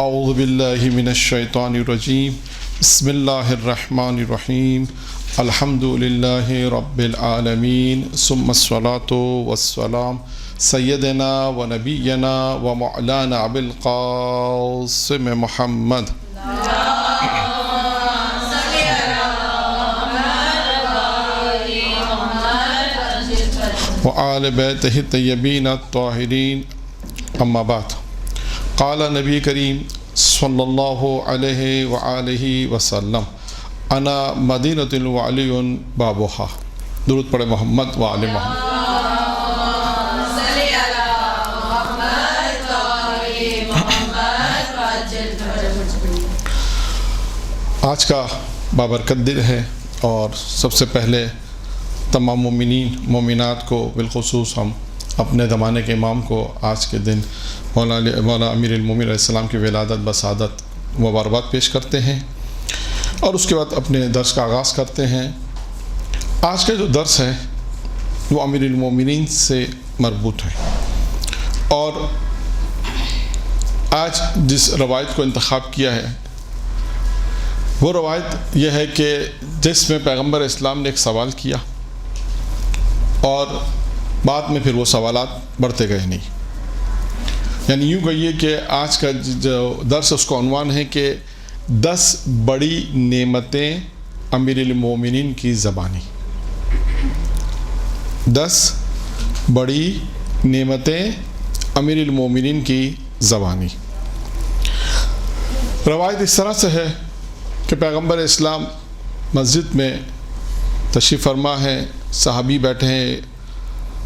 اعوذ باللہ من الشیطان الرجیم بسم اللہ الرحمن الرحیم الحمد للہ رب العالمین ثم الصلاة والسلام سیدنا و نبینا و مولانا ابو القاسم محمد و آل بیتہ الطیبین الطاہرین اما بعد قال نبی کریم صلی اللہ علیہ وآلہ وسلم انا مدینۃ وعلی بابھا. درود پڑھے محمد و آل محمد. آج کا بابرکت دن ہے اور سب سے پہلے تمام مومنین مومنات کو بالخصوص ہم اپنے زمانے کے امام کو آج کے دن مولانا امیر المومنین علیہ السلام کی ولادت بسعادت مبارکباد پیش کرتے ہیں اور اس کے بعد اپنے درس کا آغاز کرتے ہیں. آج کا جو درس ہے وہ امیر المومنین سے مربوط ہے اور آج جس روایت کو انتخاب کیا ہے وہ روایت یہ ہے کہ جس میں پیغمبر اسلام نے ایک سوال کیا اور بعد میں پھر وہ سوالات بڑھتے گئے نہیں. یعنی یوں کہیے کہ آج کا جو درس اس کا عنوان ہے کہ 10 بڑی نعمتیں امیر المومنین کی زبانی. 10 بڑی نعمتیں امیر المومنین کی زبانی. روایت اس طرح سے ہے کہ پیغمبر اسلام مسجد میں تشریف فرما ہے، صحابی بیٹھے ہیں.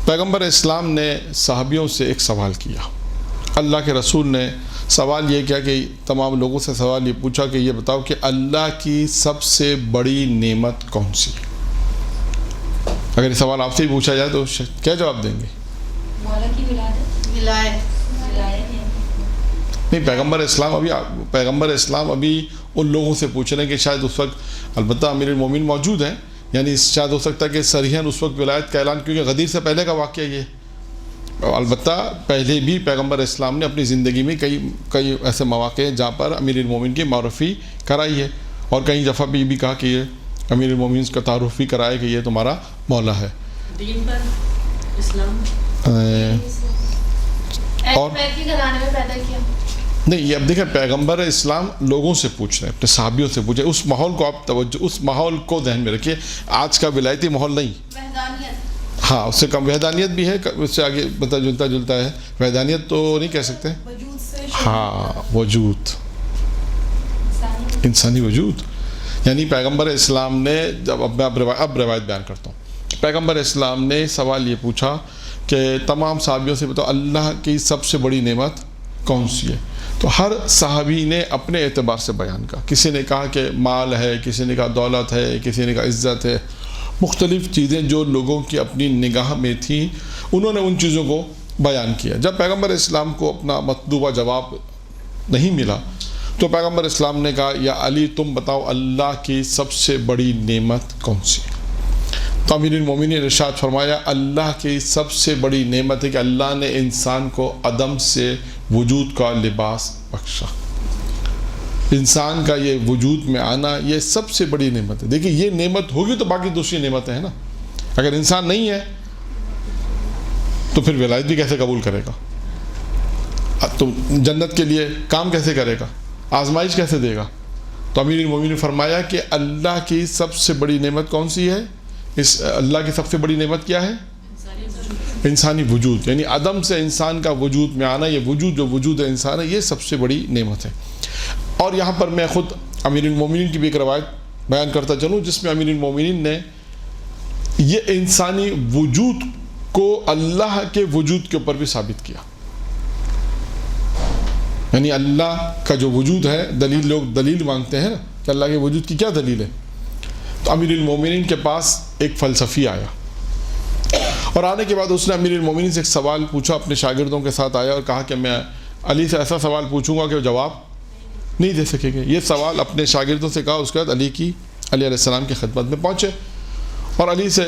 پیغمبر اسلام نے صحابیوں سے ایک سوال کیا. اللہ کے رسول نے سوال یہ کیا کہ تمام لوگوں سے سوال یہ پوچھا کہ یہ بتاؤ کہ اللہ کی سب سے بڑی نعمت کون سی ہے؟ اگر یہ سوال آپ سے ہی پوچھا جائے تو کیا جواب دیں گے؟ نہیں، پیغمبر اسلام ابھی ان لوگوں سے پوچھ رہے ہیں کہ شاید اس وقت البتہ امیر المومنین موجود ہیں، یعنی شاید ہو سکتا ہے کہ صریحاً اس وقت ولایت کا اعلان، کیونکہ غدیر سے پہلے کا واقعہ یہ. البتہ پہلے بھی پیغمبر اسلام نے اپنی زندگی میں کئی ایسے مواقع ہیں جہاں پر امیر المومنین کی معرفی کرائی ہے اور کئی دفعہ بھی یہ بھی کہا کہ یہ امیر المومنین کا تعارف بھی کرائے کہ یہ تمہارا مولا ہے. دین پر اسلام اور نہیں، یہ اب دیکھیں پیغمبر اسلام لوگوں سے پوچھ رہے ہیں، اپنے صحابیوں سے پوچھ رہے ہیں. اس ماحول کو آپ توجہ، اس ماحول کو ذہن میں رکھیے. آج کا ولایتی ماحول نہیں، ہاں اس سے کم وحدانیت بھی ہے، اس سے آگے ملتا جلتا ہے. وحدانیت تو نہیں کہہ سکتے، ہاں وجود، انسانی وجود. یعنی پیغمبر اسلام نے جب اب روایت بیان کرتا ہوں. پیغمبر اسلام نے سوال یہ پوچھا کہ تمام صحابیوں سے بتاؤ اللہ کی سب سے بڑی نعمت کون سی ہے؟ تو ہر صحابی نے اپنے اعتبار سے بیان کہا. کسی نے کہا کہ مال ہے، کسی نے کہا دولت ہے، کسی نے کہا عزت ہے. مختلف چیزیں جو لوگوں کی اپنی نگاہ میں تھیں انہوں نے ان چیزوں کو بیان کیا. جب پیغمبر اسلام کو اپنا مطلوبہ جواب نہیں ملا تو پیغمبر اسلام نے کہا یا علی تم بتاؤ اللہ کی سب سے بڑی نعمت کون سی؟ تو امیر المومنین نے ارشاد فرمایا اللہ کی سب سے بڑی نعمت ہے کہ اللہ نے انسان کو عدم سے وجود کا لباس بخشا. انسان کا یہ وجود میں آنا یہ سب سے بڑی نعمت ہے. دیکھیے یہ نعمت ہوگی تو باقی دوسری نعمتیں ہیں نا. اگر انسان نہیں ہے تو پھر ولایت بھی کیسے قبول کرے گا؟ تو جنت کے لیے کام کیسے کرے گا؟ آزمائش کیسے دے گا؟ تو امیر المومنین نے فرمایا کہ اللہ کی سب سے بڑی نعمت کون سی ہے؟ اس اللہ کی سب سے بڑی نعمت کیا ہے؟ انسانی وجود. یعنی عدم سے انسان کا وجود میں آنا، یہ وجود جو وجود انسان ہے یہ سب سے بڑی نعمت ہے. اور یہاں پر میں خود امیر المومنین کی بھی ایک روایت بیان کرتا چلوں جس میں امیر المومنین نے یہ انسانی وجود کو اللہ کے وجود کے اوپر بھی ثابت کیا. یعنی اللہ کا جو وجود ہے، دلیل لوگ دلیل مانگتے ہیں نا کہ اللہ کے وجود کی کیا دلیل ہے. تو امیر المومنین کے پاس ایک فلسفی آیا اور آنے کے بعد اس نے امیر المومنین سے ایک سوال پوچھا. اپنے شاگردوں کے ساتھ آیا اور کہا کہ میں علی سے ایسا سوال پوچھوں گا کہ وہ جواب نہیں دے سکے گے. یہ سوال اپنے شاگردوں سے کہا. اس کے بعد علی علیہ السلام کی خدمت میں پہنچے اور علی سے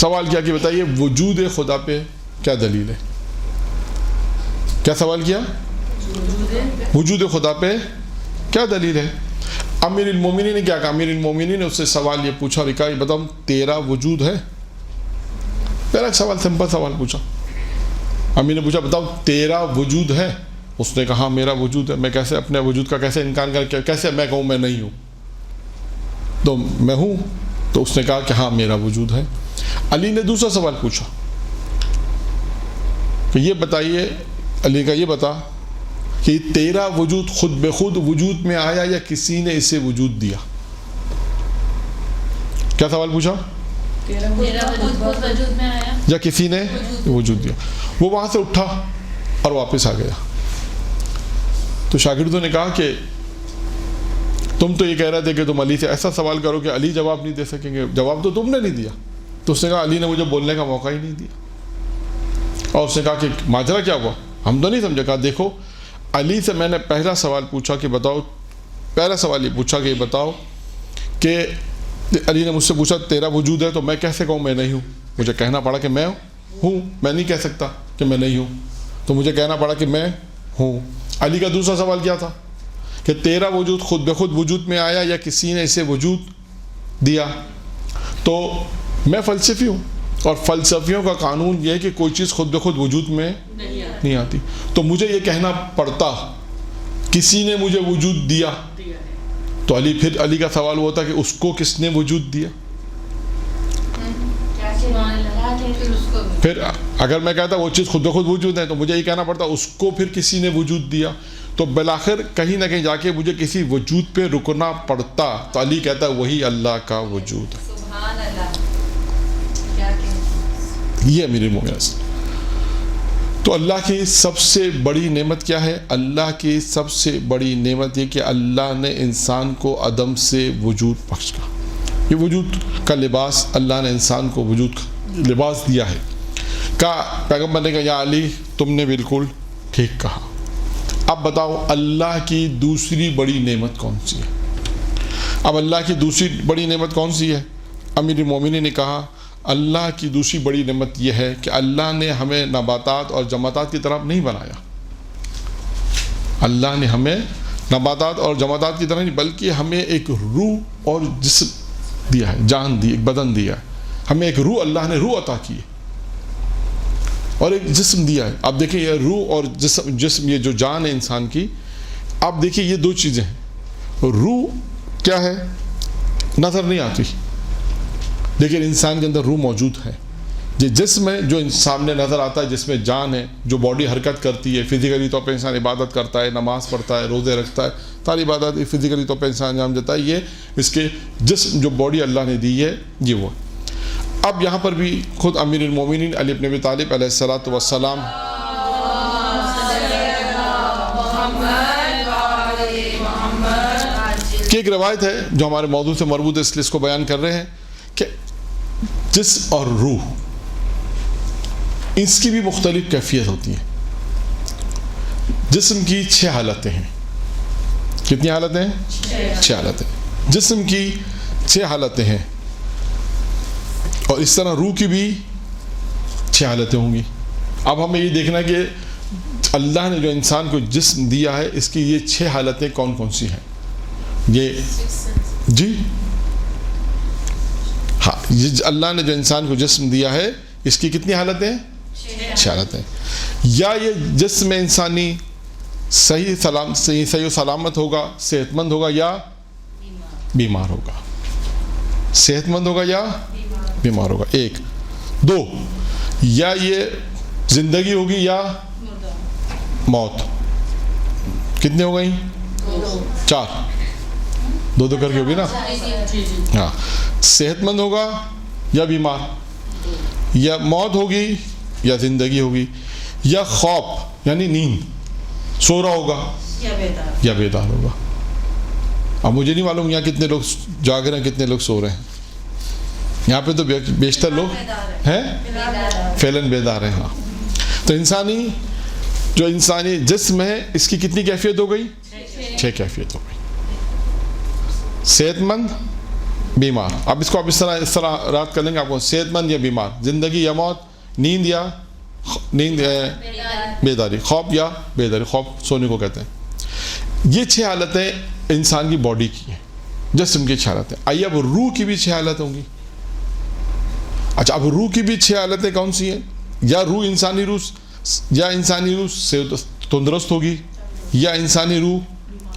سوال کیا کہ بتائیے وجود خدا پہ کیا دلیل ہے. کیا سوال کیا؟ وجود خدا پہ کیا دلیل ہے؟ امیر المومنین نے کیا کہا؟ امیر المومنین نے اس سے سوال یہ پوچھا اور کہا یہ بتاؤ تیرا وجود ہے؟ پہلا سوال سمپل سوال پوچھا. امیر نے پوچھا بتاؤ تیرا وجود ہے؟ اس نے کہا میرا وجود ہے. میں کیسے اپنے وجود کا کیسے انکار کر، کیسے میں کہوں میں نہیں ہوں؟ تو میں ہوں. تو اس نے کہا کہ ہاں میرا وجود ہے. علی نے دوسرا سوال پوچھا کہ یہ بتائیے، علی کا یہ بتا کہ تیرا وجود خود بخود وجود میں آیا یا کسی نے اسے وجود دیا؟ کیا سوال پوچھا؟ میرا وجود میں آیا یا کسی نے وجود دیا؟ وہ وہاں سے اٹھا اور واپس آ گیا. تو شاگردوں نے کہا کہ تم تو یہ کہہ رہے تھے کہ تم علی سے ایسا سوال کرو کہ علی جواب نہیں دے سکیں گے، جواب تو تم نے نہیں دیا. تو اس نے کہا علی نے مجھے بولنے کا موقع ہی نہیں دیا. اور اس نے کہا کہ ماجرا کیا ہوا؟ ہم تو نہیں سمجھے. کہا دیکھو علی سے میں نے پہلا سوال پوچھا کہ بتاؤ، پہلا سوال یہ پوچھا کہ یہ بتاؤ کہ علی نے مجھ سے پوچھا تیرا وجود ہے، تو میں کیسے کہوں میں نہیں ہوں؟ مجھے کہنا پڑا کہ میں ہوں. میں نہیں کہہ سکتا کہ میں نہیں ہوں، تو مجھے کہنا پڑا کہ میں ہوں. علی کا دوسرا سوال کیا تھا کہ تیرا وجود خود بخود وجود میں آیا یا کسی نے اسے وجود دیا؟ تو میں فلسفی ہوں اور فلسفیوں کا قانون یہ ہے کہ کوئی چیز خود بخود وجود میں نہیں آتی. تو مجھے یہ کہنا پڑتا کسی نے مجھے وجود دیا. تو علی کا سوال وہ تھا کہ اس کو کس نے وجود دیا؟ پھر اگر میں کہتا وہ چیز خود بخود وجود ہے تو مجھے یہ کہنا پڑتا اس کو پھر کسی نے وجود دیا. تو بالآخر کہیں نہ کہیں جا کے مجھے کسی وجود پہ رکنا پڑتا. تو علی کہتا ہے وہی اللہ کا وجود. یہ امیر المومنین. تو اللہ کی سب سے بڑی نعمت کیا ہے؟ اللہ کی سب سے بڑی نعمت یہ کہ اللہ نے انسان کو عدم سے وجود بخشا. یہ وجود کا لباس اللہ نے انسان کو وجود کا لباس دیا ہے. کہا پیغمبر نے کہا یا علی تم نے بالکل ٹھیک کہا. اب بتاؤ اللہ کی دوسری بڑی نعمت کون سی ہے؟ اب اللہ کی دوسری بڑی نعمت کون سی ہے؟ امیر المومنین نے کہا اللہ کی دوسری بڑی نعمت یہ ہے کہ اللہ نے ہمیں نباتات اور جمادات کی طرح نہیں بنایا. اللہ نے ہمیں نباتات اور جمادات کی طرح نہیں بلکہ ہمیں ایک روح اور جسم دیا ہے، جان دی، ایک بدن دیا ہے. ہمیں ایک روح، اللہ نے روح عطا کی ہے اور ایک جسم دیا ہے. آپ دیکھیں یہ روح اور جسم یہ جو جان ہے انسان کی، آپ دیکھیں یہ دو چیزیں ہیں. روح کیا ہے؟ نظر نہیں آتی لیکن انسان کے اندر روح موجود ہے. یہ جسم ہے جو سامنے نظر آتا ہے، جس میں جان ہے، جو باڈی حرکت کرتی ہے. فزیکلی طور پہ انسان عبادت کرتا ہے، نماز پڑھتا ہے، روزے رکھتا ہے، ساری عبادت فزیکلی طور پہ انسان انجام دیتا ہے. یہ اس کے جسم جو باڈی اللہ نے دی ہے یہ وہ. اب یہاں پر بھی خود امیر المومنین علی بن ابی طالب علیہ الصلوۃ والسلام کی ایک روایت ہے جو ہمارے موضوع سے مربوط ہے، اس لیے اس کو بیان کر رہے ہیں کہ جسم اور روح اس کی بھی مختلف کیفیت ہوتی ہے. جسم کی 6 حالتیں ہیں. کتنی حالتیں ہیں؟ 6 حالتیں. جسم کی 6 حالتیں ہیں اور اس طرح روح کی بھی 6 حالتیں ہوں گی. اب ہمیں یہ دیکھنا ہے کہ اللہ نے جو انسان کو جسم دیا ہے اس کی یہ 6 حالتیں کون کون سی ہیں. یہ جی ہاں، یہ اللہ نے جو انسان کو جسم دیا ہے اس کی کتنی حالتیں؟ 6 حالتیں. یا یہ جسم انسانی صحیح و سلامت ہوگا، صحت مند ہوگا یا بیمار ہوگا. صحت مند ہوگا یا بیمار ہوگا. 1 2 یا یہ زندگی ہوگی یا موت. کتنے ہو گئی؟ 4. 2 کر کے ہوگی نا. ہاں، صحت مند ہوگا یا بیمار، یا موت ہوگی یا زندگی ہوگی، یا خواب یعنی نیند، سو رہا ہوگا یا بیدار ہوگا. اب مجھے نہیں معلوم یہاں کتنے لوگ جاگ رہے ہیں، کتنے لوگ سو رہے ہیں. یہاں پہ تو بیشتر لوگ ہیں فعلاً بیدار ہیں. ہاں، تو جو انسانی جسم ہے اس کی کتنی کیفیت ہو گئی؟ 6 کیفیت ہو گئی. صحت مند، بیمار. اب اس کو آپ اس طرح رات کر لیں گے آپ کو. صحت مند یا بیمار، زندگی یا موت، نیند بیداری، خواب یا بیداری. خواب سونے کو کہتے ہیں. یہ 6 حالتیں انسان کی باڈی کی ہیں، جسم کی 6 حالتیں. آئیے اب روح کی بھی 6 حالتیں ہوں گی. اچھا اب روح کی بھی 6 حالتیں کون سی ہیں؟ یا روح انسانی روح سے تندرست ہوگی یا انسانی روح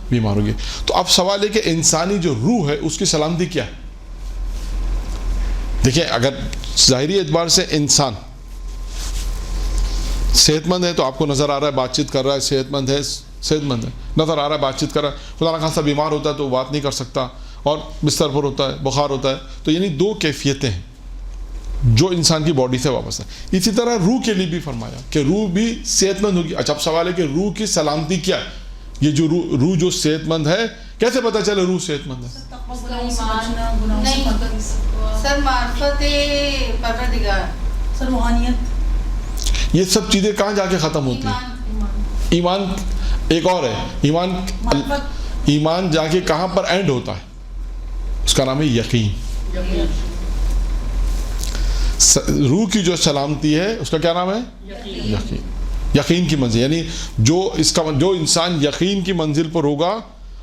بیمار ہوگی. تو اب سوال ہے کہ انسانی جو روح ہے اس کی سلامتی کیا ہے؟ دیکھیں اگر ظاہری اعتبار سے انسان صحت مند ہے تو آپ کو نظر آ رہا ہے بات چیت کر رہا ہے، صحت مند ہے نظر آ رہا ہے بات چیت کر رہا ہے. خدا نہ خاصا بیمار ہوتا ہے تو بات نہیں کر سکتا اور بستر پر ہوتا ہے، بخار ہوتا ہے. تو یعنی 2 کیفیتیں ہیں جو انسان کی باڈی سے واپس ہے. اسی طرح روح کے لیے بھی فرمایا کہ روح بھی صحت مند ہوگی. اچھا اب سوال ہے کہ روح کی سلامتی کیا ہے؟ یہ جو روح جو صحت مند ہے، کیسے پتہ چلے روح صحت مند ہے؟ سر معرفت پروردگار، سر روحانیت، یہ سب چیزیں کہاں جا کے ختم ہوتی ہیں؟ ایمان ایک اور ہے، ایمان جا کے کہاں پر اینڈ ہوتا ہے؟ اس کا نام ہے یقین. روح کی جو سلامتی ہے اس کا کیا نام ہے؟ یقین کی منزل. یعنی جو انسان یقین کی منزل پر ہوگا،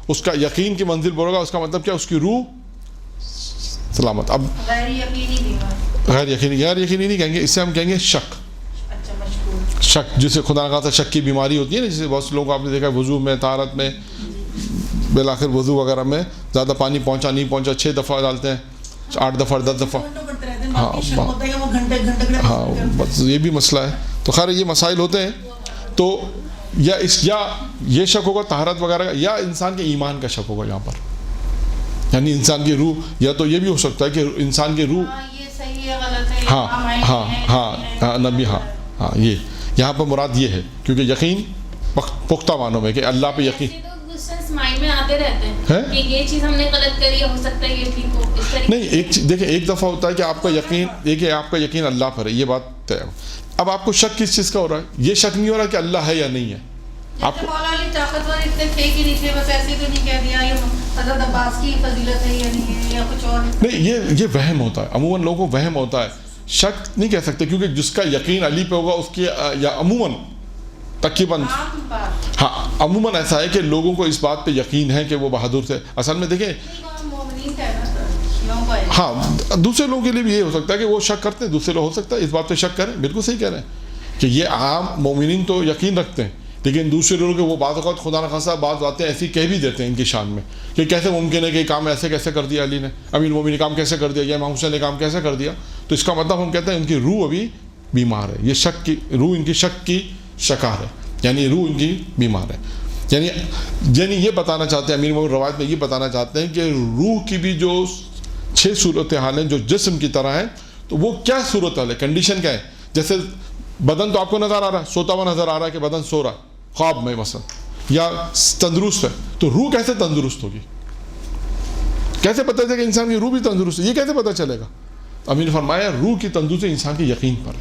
اس کا یقین کی منزل پر ہوگا، اس کا مطلب کیا؟ اس کی روح سلامت. اب غیر یقینی نہیں کہیں گے، اس سے ہم کہیں گے شک. شک جسے خدا نہ خاصا شک کی بیماری ہوتی ہے نا، جسے بہت سے لوگ آپ نے دیکھا وضو میں، طہارت میں، بالآخر وضو وغیرہ میں زیادہ پانی پہنچا نہیں پہنچا 6 دفعہ ڈالتے ہیں، 8 دفعہ 10 دفعہ. ہاں بس یہ بھی مسئلہ ہے. تو خیر یہ مسائل ہوتے ہیں. تو یا یہ شک ہوگا طہارت وغیرہ کا، یا انسان کے ایمان کا شک ہوگا یہاں پر. یعنی انسان کی روح، یا تو یہ بھی ہو سکتا ہے کہ انسان کی روح نبی یہ یہاں پر مراد یہ ہے، کیونکہ یقین پختہ معنوں میں کہ اللہ پہ یقین مائنڈ میں آتے رہتے ہیں کہ یہ چیز ہم نے غلط کری ہے، ہو سکتا ہے یہ ٹھیک ہو. نہیں دیکھیں ایک دفعہ ہوتا ہے کہ آپ کا یقین، دیکھیں آپ کا یقین اللہ پر ہے، یہ بات طے ہے. اب آپ کو شک کس چیز کا ہو رہا ہے؟ یہ شک نہیں ہو رہا کہ اللہ ہے یا نہیں ہے. آپ کو طاقتور اتنے تھے کہ نہیں تھے، بس ایسے تو نہیں کہہ دیا یہ حضرت عباس کی فضیلت ہے یا نہیں ہے، یا کچھ اور نہیں. یہ وہم ہوتا ہے، عموماً لوگوں کو وہم ہوتا ہے. شک نہیں کہہ سکتے کیونکہ جس کا یقین علی پہ ہوگا اس کی، یا عموماً تقریباً عموماً ایسا ہے کہ لوگوں کو اس بات پہ یقین ہے کہ وہ بہادر تھے. اصل میں دیکھیں ہاں دوسرے لوگوں کے لیے بھی یہ ہو سکتا ہے کہ وہ شک کرتے ہیں، دوسرے لوگ ہو سکتا ہے اس بات پہ شک کریں. بالکل صحیح کہہ رہے ہیں کہ یہ عام مومنین تو یقین رکھتے ہیں، لیکن دوسرے لوگوں کے وہ بعض اوقات خدا نخواستہ بعض باتیں ایسی کہہ بھی دیتے ہیں ان کی شان میں کہ کیسے ممکن ہے کہ کام ایسے کیسے کر دیا علی نے، امیر المومنین نے کام کیسے کر دیا، یا امام حسین نے کام کیسے کر دیا. تو اس کا مطلب ہم کہتے ہیں ان کی روح ابھی بیمار ہے. یہ شک کی روح ان کی شک کی شکار ہے، یعنی روح ان کی بیمار ہے. یعنی یہ بتانا چاہتے ہیں امیر المومنین روایت میں یہ بتانا چاہتے ہیں کہ روح کی بھی جو 6 صورتحال ہیں جو جسم کی طرح ہیں، تو وہ کیا صورتحال ہے، کنڈیشن کیا ہے؟ جیسے بدن تو آپ کو نظر آ رہا ہے، سوتا ہوا نظر آ رہا ہے کہ بدن سو رہا ہے خواب میں مثلا، یا تندرست ہے. تو روح کیسے تندرست ہوگی؟ کیسے پتہ چلے کہ انسان کی روح بھی تندرست ہے؟ یہ کیسے پتہ چلے گا؟ امیر نے فرمایا روح کی تندرستی انسان کے یقین پر.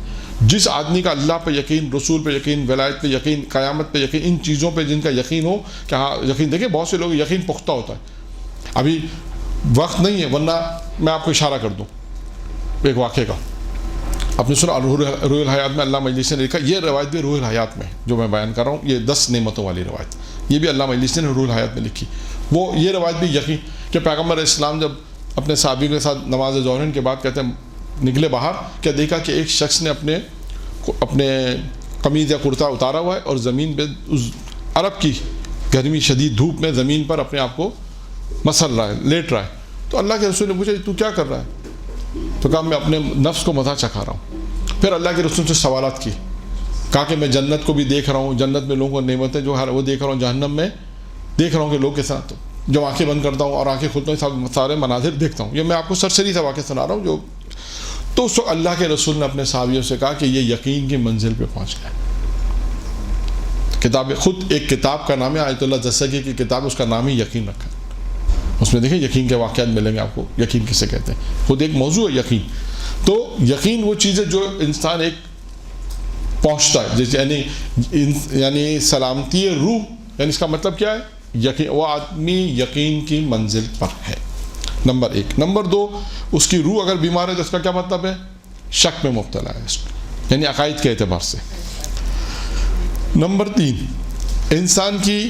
جس آدمی کا اللہ پہ یقین، رسول پہ یقین، ولایت پہ یقین، قیامت پہ یقین، ان چیزوں پہ جن کا یقین ہو کہ ہاں یقین. دیکھیں بہت سے لوگ یقین پختہ ہوتا ہے. ابھی وقت نہیں ہے ورنہ میں آپ کو اشارہ کر دوں ایک واقعے کا. آپ نے سنا روح الحیات میں اللہ مجلسی نے لکھا، یہ روایت بھی روح الحیات میں جو میں بیان کر رہا ہوں، یہ 10 نعمتوں والی روایت، یہ بھی اللہ مجلسی نے روح الحیات میں لکھی. وہ یہ روایت بھی یقین کہ پیغمبر اسلام جب اپنے صحابیوں کے ساتھ نماز ظہر کے بعد کہتے ہیں نکلے باہر، کیا دیکھا کہ ایک شخص نے اپنے قمیض یا کرتا اتارا ہوا ہے اور زمین پہ اس عرب کی گرمی شدید دھوپ میں زمین پر اپنے آپ کو مسل رہا ہے، لیٹ رہا ہے. تو اللہ کے رسول نے پوچھا تو کیا کر رہا ہے؟ تو کہا میں اپنے نفس کو مزہ چکھا رہا ہوں. پھر اللہ کے رسول سے سوالات کی، کہا کہ میں جنت کو بھی دیکھ رہا ہوں، جنت میں لوگوں کو نعمتیں جو وہ دیکھ رہا ہوں، جہنم میں دیکھ رہا ہوں کہ لوگ کے ساتھ جب آنکھیں بند کرتا ہوں اور آنکھیں کھولتا ہوں سارے مناظر دیکھتا ہوں. یہ میں آپ کو سرسری سے واقعہ سنا رہا ہوں جو. تو اس وقت اللہ کے رسول نے اپنے صحابیوں سے کہا کہ یہ یقین کی منزل پہ پہنچ گئے. کتاب خود ایک کتاب کا نام ہے آیت اللہ دستگیر کی کتاب، اس کا نام ہی یقین رکھا ہے. اس میں دیکھیں یقین کے واقعات ملیں گے آپ کو، یقین کسے کہتے ہیں، خود ایک موضوع ہے یقین. تو یقین وہ چیز ہے جو انسان ایک پہنچتا ہے، جیسے یعنی سلامتی روح، یعنی اس کا مطلب کیا ہے؟ یقین. وہ آدمی یقین کی منزل پر ہے، نمبر 1. نمبر 2، اس کی روح اگر بیمار ہے تو اس کا کیا مطلب ہے؟ شک میں مبتلا ہے، یعنی عقائد کے اعتبار سے. نمبر 3، انسان کی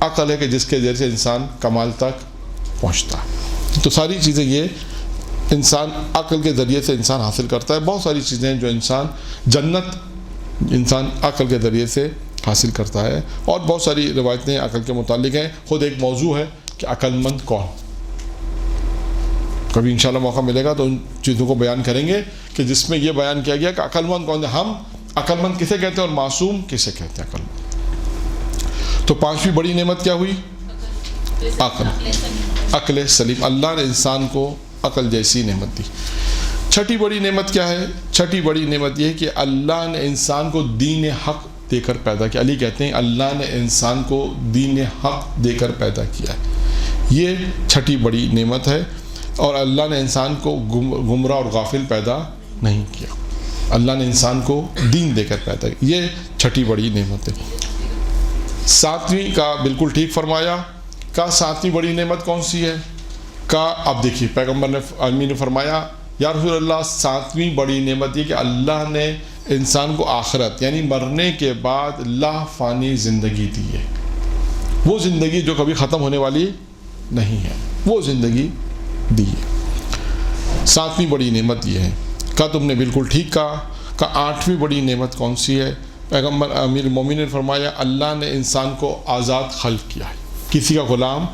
عقل ہے کہ جس کے ذریعے سے انسان کمال تک پہنچتا ہے. تو ساری چیزیں یہ انسان عقل کے ذریعے سے انسان حاصل کرتا ہے. بہت ساری چیزیں جو جنت انسان عقل کے ذریعے سے حاصل کرتا ہے. اور بہت ساری روایتیں عقل کے متعلق ہیں. خود ایک موضوع ہے کہ عقل مند کون. کبھی انشاءاللہ موقع ملے گا تو ان چیزوں کو بیان کریں گے کہ جس میں یہ بیان کیا گیا کہ عقل مند کون ہے. ہم عقل مند کسے کہتے ہیں اور معصوم کسے کہتے ہیں عقل مند. تو پانچویں بڑی نعمت کیا ہوئی؟ عقل سلیم. اللہ نے انسان کو عقل جیسی نعمت دی. چھٹی بڑی نعمت کیا ہے؟ چھٹی بڑی نعمت یہ ہے کہ اللہ نے انسان کو دین حق دے کر پیدا کیا. علی کہتے ہیں اللہ نے انسان کو دین حق دے کر پیدا کیا ہے. یہ چھٹی بڑی نعمت ہے. اور اللہ نے انسان کو گمراہ اور غافل پیدا نہیں کیا. اللہ نے انسان کو دین دے کر پیدا کیا. یہ چھٹی بڑی نعمت ہے. ساتویں کا بالکل ٹھیک فرمایا. کا ساتویں بڑی نعمت کون سی ہے؟ کا اب دیکھیے پیغمبر نے امین نے فرمایا یا رسول اللہ ساتویں بڑی نعمت یہ کہ اللہ نے انسان کو آخرت یعنی مرنے کے بعد لا فانی زندگی دی ہے. وہ زندگی جو کبھی ختم ہونے والی نہیں ہے, وہ زندگی دی ہے. ساتویں بڑی نعمت یہ ہے. کا تم نے بالکل ٹھیک کہا. کا آٹھویں بڑی نعمت کون سی ہے؟ پیغمبر امیر المومنین نے فرمایا اللہ نے انسان کو آزاد خلق کیا ہے, کسی کا غلام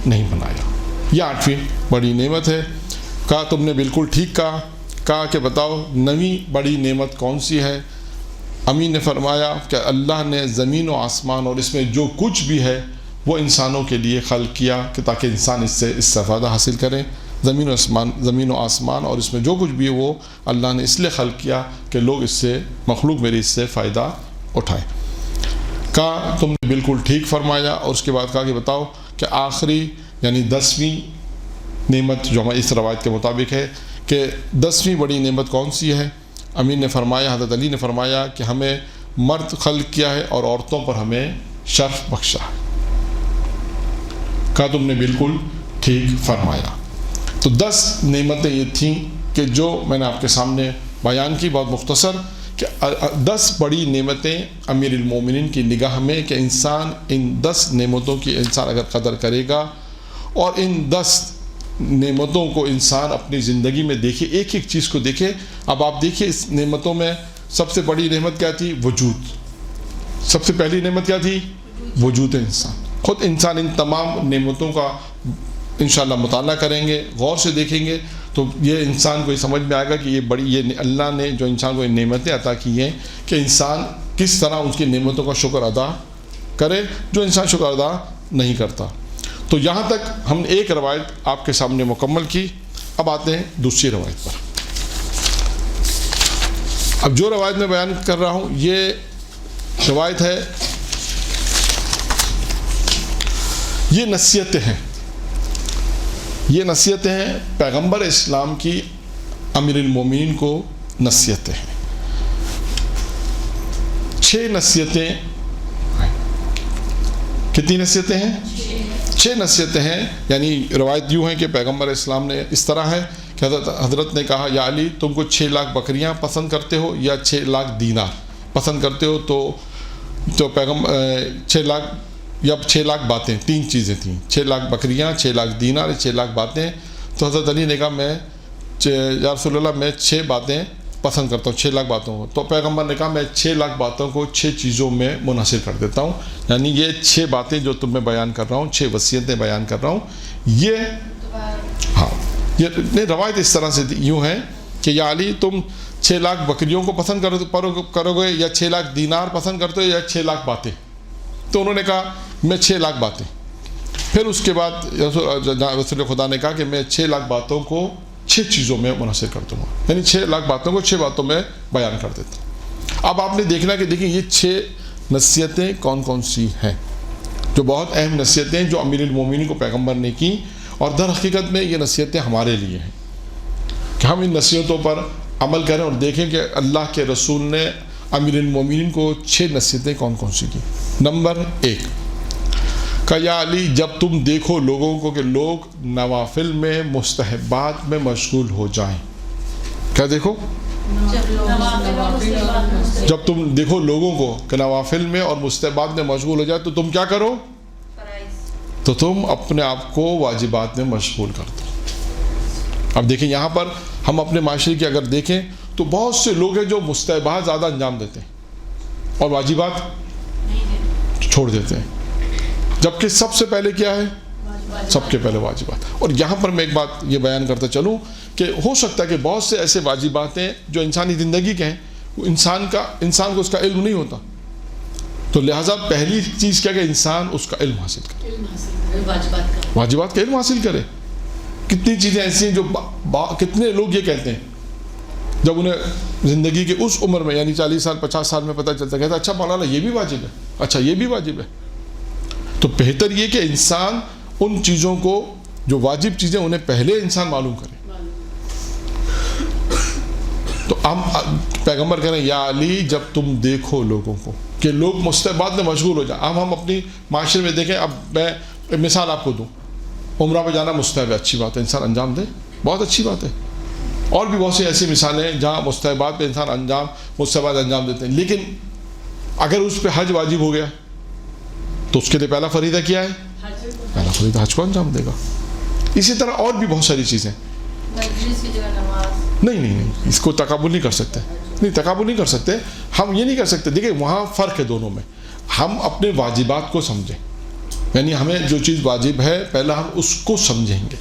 نہیں بنایا. یہ آٹھویں بڑی نعمت ہے. کہا تم نے بالکل ٹھیک کہا کہ بتاؤ نویں بڑی نعمت کون سی ہے؟ امین نے فرمایا کہ اللہ نے زمین و آسمان اور اس میں جو کچھ بھی ہے وہ انسانوں کے لیے خلق کیا کہ تاکہ انسان اس سے استفادہ حاصل کریں. زمین و آسمان اور اس میں جو کچھ بھی ہے وہ اللہ نے اس لیے خلق کیا کہ لوگ اس سے مخلوق میری اس سے فائدہ اٹھائیں. کہا تم نے بالکل ٹھیک فرمایا. اور اس کے بعد کہا کہ بتاؤ کہ آخری یعنی 10ویں نعمت جو ہماری اس روایت کے مطابق ہے کہ 10ویں بڑی نعمت کون سی ہے؟ امین نے فرمایا حضرت علی نے فرمایا کہ ہمیں مرد خلق کیا ہے اور عورتوں پر ہمیں شرف بخشا ہے. کہا تم نے بالکل ٹھیک فرمایا. تو 10 نعمتیں یہ تھیں کہ جو میں نے آپ کے سامنے بیان کی بہت مختصر کہ 10 بڑی نعمتیں امیر المومنین کی نگاہ میں کہ انسان ان 10 نعمتوں کی انسان اگر قدر کرے گا اور ان 10 نعمتوں کو انسان اپنی زندگی میں دیکھے, ایک ایک چیز کو دیکھے. اب آپ دیکھیے اس نعمتوں میں سب سے بڑی نعمت کیا تھی؟ وجود. سب سے پہلی نعمت کیا تھی؟ وجود انسان. خود انسان ان تمام نعمتوں کا انشاءاللہ مطالعہ کریں گے, غور سے دیکھیں گے تو یہ انسان کو یہ سمجھ میں آئے گا کہ یہ اللہ نے جو انسان کو نعمتیں عطا کی ہیں کہ انسان کس طرح ان کی نعمتوں کا شکر ادا کرے, جو انسان شکر ادا نہیں کرتا. تو یہاں تک ہم نے ایک روایت آپ کے سامنے مکمل کی. اب آتے ہیں دوسری روایت پر. اب جو روایت میں بیان کر رہا ہوں یہ روایت ہے, یہ نصیحتیں ہیں. یہ نصیحتیں ہیں پیغمبر اسلام کی امیر المومنین کو نصیحتیں ہیں. 6 نصیحتیں. کتنی نصیحتیں ہیں؟ 6 نصیحتیں ہیں. یعنی روایت یوں ہے کہ پیغمبر اسلام نے اس طرح ہے کہ حضرت نے کہا یا علی تم کو 6 لاکھ بکریاں پسند کرتے ہو یا 6 لاکھ دینار پسند کرتے ہو؟ تو پیغمبر 6 لاکھ یا 6 لاکھ باتیں, 3 چیزیں تھیں, 6 لاکھ بکریاں, 6 لاکھ دینار, 6 لاکھ باتیں. تو حضرت علی نے کہا یا رسول اللہ میں 6 باتیں پسند کرتا ہوں, 6 لاکھ باتوں کو. تو پیغمبر نے کہا میں 6 لاکھ باتوں کو 6 چیزوں میں منحصر کر دیتا ہوں. یعنی یہ 6 باتیں جو تم میں بیان کر رہا ہوں, 6 وصیتیں بیان کر رہا ہوں, یہ ہاں یہ روایت اس طرح سے یوں ہے کہ یا علی تم 6 لاکھ بکریوں کو پسند کرو گے یا 6 لاکھ دینار پسند کرتے ہو یا 6 لاکھ باتیں؟ تو انہوں نے کہا میں 6 لاکھ باتیں. پھر اس کے بعد رسول خدا نے کہا کہ میں 6 لاکھ باتوں کو 6 چیزوں میں منحصر کر دوں گا. یعنی 6 لاکھ باتوں کو 6 باتوں میں بیان کر دیتا ہوں. اب آپ نے دیکھنا کہ دیکھیں یہ 6 نصیحتیں کون کون سی ہیں جو بہت اہم نصیحتیں جو امیر المومنین کو پیغمبر نے کی. اور در حقیقت میں یہ نصیحتیں ہمارے لیے ہیں کہ ہم ان نصیحتوں پر عمل کریں اور دیکھیں کہ اللہ کے رسول نے امیر المومنین کو 6 نصیحتیں کون کون سی کی. نمبر 1 کہ یا علی جب تم دیکھو لوگوں کو کہ لوگ نوافل میں مستحبات میں مشغول ہو جائیں. کیا دیکھو؟ جب تم دیکھو لوگوں کو کہ نوافل میں اور مستحبات میں مشغول ہو جائے تو تم کیا کرو؟ تو تم اپنے آپ کو واجبات میں مشغول کر دو. اب دیکھیں یہاں پر ہم اپنے معاشرے کی اگر دیکھیں تو بہت سے لوگ ہیں جو مستحبات زیادہ انجام دیتے ہیں اور واجبات چھوڑ دیتے ہیں، جبکہ سب سے پہلے کیا ہے؟ سب کے پہلے واجبات. اور یہاں پر میں ایک بات یہ بیان کرتا چلوں کہ ہو سکتا ہے کہ بہت سے ایسے واجبات ہیں جو انسانی زندگی کے ہیں، وہ انسان کو اس کا علم نہیں ہوتا، تو لہٰذا پہلی چیز کیا کہ انسان اس کا علم حاصل کرے، واجبات کا علم حاصل کرے. کتنی چیزیں ایسی ہیں جو کتنے لوگ یہ کہتے ہیں جب انہیں زندگی کے اس عمر میں یعنی 40 سال 50 سال میں پتہ چلتا کہتا اچھا مولانا یہ بھی واجب ہے، اچھا یہ بھی واجب ہے. تو بہتر یہ کہ انسان ان چیزوں کو جو واجب چیزیں انہیں پہلے انسان معلوم کرے. تو ہم پیغمبر کہہ رہے ہیں یا علی جب تم دیکھو لوگوں کو کہ لوگ مستحبات میں مشغول ہو جائیں. اب ہم اپنی معاشرے میں دیکھیں، اب میں مثال آپ کو دوں، عمرہ پہ جانا مستحب ہے، اچھی بات ہے، انسان انجام دے، بہت اچھی بات ہے. اور بھی بہت سی ایسی مثالیں ہیں جہاں مستحبات پہ انسان مستحبات انجام دیتے ہیں. لیکن اگر اس پہ حج واجب ہو گیا تو اس کے لیے پہلا فریضہ کیا ہے؟ پہلا فریضہ حج کو انجام دے گا. اسی طرح اور بھی بہت ساری چیزیں. نہیں اس کو تقابل نہیں کر سکتے، نہیں تقابل نہیں کر سکتے. ہم یہ نہیں کر سکتے. دیکھیں وہاں فرق ہے دونوں میں. ہم اپنے واجبات کو سمجھیں، یعنی ہمیں جو چیز واجب ہے پہلا ہم اس کو سمجھیں گے،